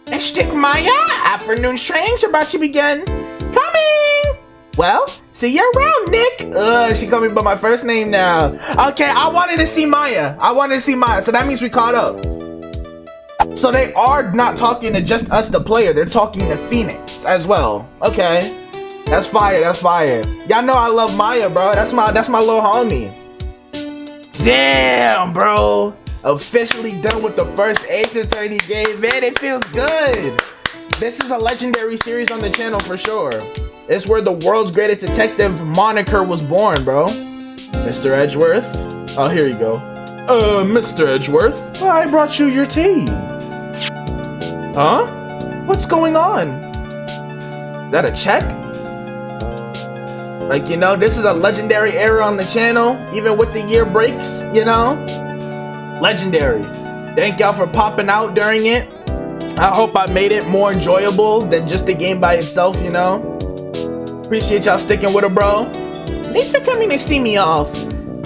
Speaker 1: Mystic Maya, afternoon training's about to begin. Coming! Well, see you around, Nick. She called me by my first name now. Okay, I wanted to see Maya. So that means we caught up. So they are not talking to just us, the player. They're talking to Phoenix as well. Okay. That's fire, Y'all know I love Maya, bro. That's my little homie. Damn, bro. Officially done with the first Ace Attorney game, man. It feels good. This is a legendary series on the channel for sure. It's where the world's greatest detective moniker was born, bro. Mr. Edgeworth. Oh, here you go. Mr. Edgeworth, I brought you your tea. Huh? What's going on? Is that a check? Like, you know, this is a legendary era on the channel, even with the year breaks, you know? Legendary. Thank y'all for popping out during it. I hope I made it more enjoyable than just the game by itself, you know? Appreciate y'all sticking with it, bro. Thanks for coming to see me off.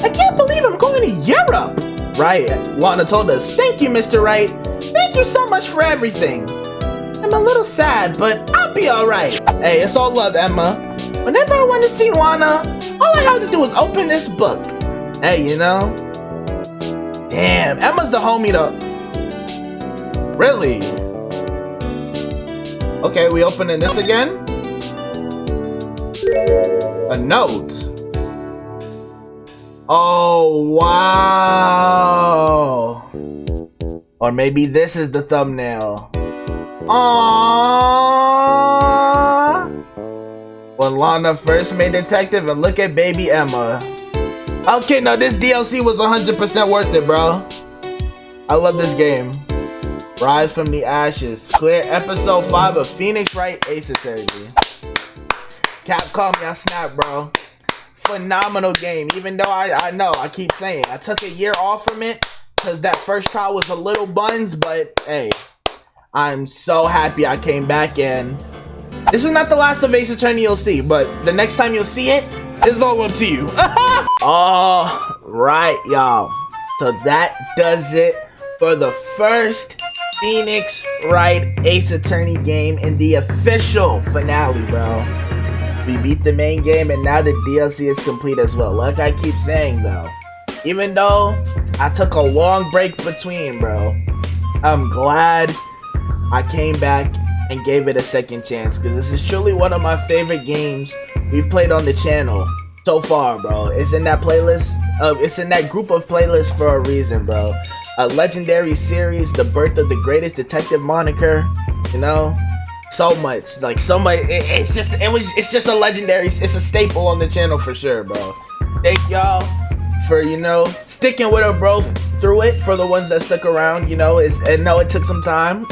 Speaker 1: I can't believe I'm going to Europe. Right, Lana told us. Thank you, Mr. Wright. Thank you so much for everything. I'm a little sad, but I'll be alright. Hey, it's all love, Emma. Whenever I want to see Lana, all I have to do is open this book. Hey, you know? Damn, Emma's the homie though. Really? Okay, we opening this again? A note. Oh, wow. Or maybe this is the thumbnail. Aww. When Lana first made detective, and look at baby Emma. Okay, no, this DLC was 100% worth it, bro. I love this game. Rise from the Ashes. Clear episode 5 of Phoenix Wright Ace Attorney. Capcom, y'all snap, bro. Phenomenal game. Even though I know, I keep saying, I took a year off from it because that first trial was a little buns, but hey, I'm so happy I came back in. This is not the last of Ace Attorney you'll see, but the next time you'll see it, it's all up to you. All right, y'all. So that does it for the first Phoenix Wright Ace Attorney game in the official finale, bro. We beat the main game and now the DLC is complete as well. Like I keep saying though, even though I took a long break between, bro, I'm glad I came back and gave it a second chance, because this is truly one of my favorite games we've played on the channel so far, bro. It's in that playlist. It's in that group of playlists for a reason, bro. A legendary series, the birth of the greatest detective moniker, you know, so much, like so much. It's just a legendary. It's a staple on the channel for sure, bro. Thank y'all for, you know, sticking with it, bro, through it. For the ones that stuck around, you know, I know it took some time.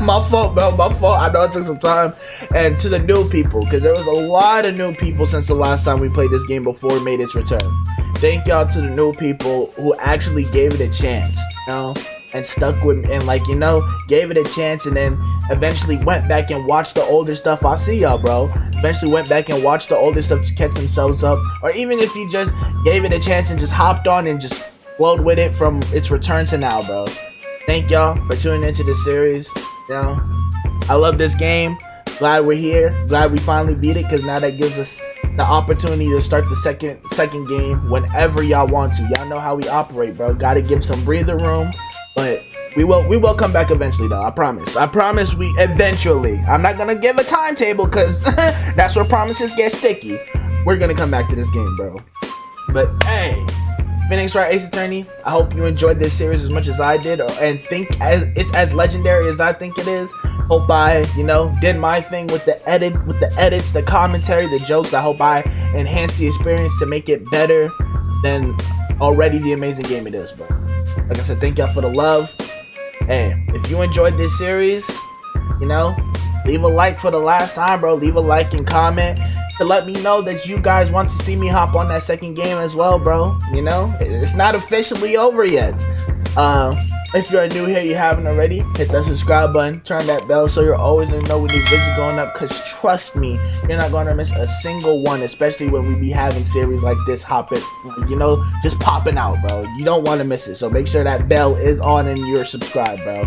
Speaker 1: My fault, bro, my fault. I know it took some time. And to the new people, because there was a lot of new people since the last time we played this game before it made its return. Thank y'all to the new people who actually gave it a chance, you know, and stuck with me, and like, you know, gave it a chance, and then eventually went back and watched the older stuff. I see y'all, bro. Eventually went back and watched the older stuff to catch themselves up, or even if you just gave it a chance and just hopped on and just flowed with it from its return to now, bro. Thank y'all for tuning into this series. You know, I love this game. Glad we're here. Glad we finally beat it, because now that gives us the opportunity to start the second game whenever y'all want to. Y'all know how we operate, bro. Gotta give some breather room, but we will come back eventually, though. I promise we eventually. I'm not gonna give a timetable, because that's where promises get sticky. We're gonna come back to this game, bro. But hey, Phoenix Wright Ace Attorney, I hope you enjoyed this series as much as I did, and think it's as legendary as I think it is. Hope I, did my thing with the edits, the commentary, the jokes. I hope I enhanced the experience to make it better than already the amazing game it is, bro. Like I said, thank y'all for the love. Hey, if you enjoyed this series, leave a like for the last time, bro. Leave a like and comment to let me know that you guys want to see me hop on that second game as well, bro. It's not officially over yet. If you're new here, you haven't already, hit that subscribe button, turn that bell so you're always in know when new videos going up, because trust me, you're not going to miss a single one, especially when we be having series like this hopping, just popping out, bro. You don't want to miss it, so make sure that bell is on and you're subscribed, bro.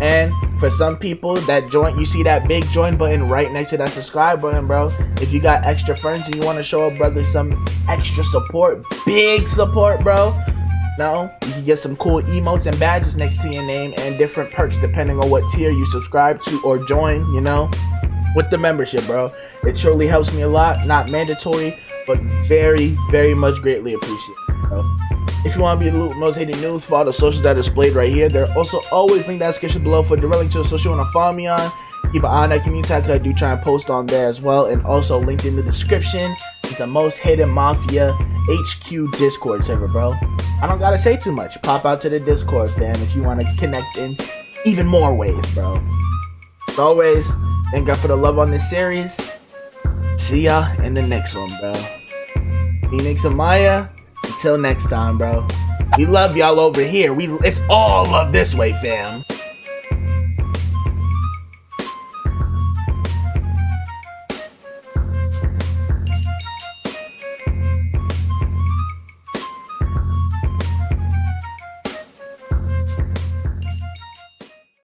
Speaker 1: And for some people that join, you see that big join button right next to that subscribe button, bro. If you got extra friends and you want to show a brother some extra support, big support, bro, you can get some cool emotes and badges next to your name and different perks depending on what tier you subscribe to or join, with the membership, bro. It truly helps me a lot. Not mandatory, but very, very much greatly appreciated, bro. If you want to be the most hated news, follow the socials that are displayed right here. They're also always linked in the description below for direct link to a social you want to follow me on. Keep an eye on that community tab because I do try and post on there as well. And also linked in the description is the most hated Mafia HQ Discord server, bro. I don't gotta say too much. Pop out to the Discord, fam, if you want to connect in even more ways, bro. As always, thank God for the love on this series. See ya in the next one, bro. Phoenix and Maya, until next time, bro. We love y'all over here. It's all love this way, fam.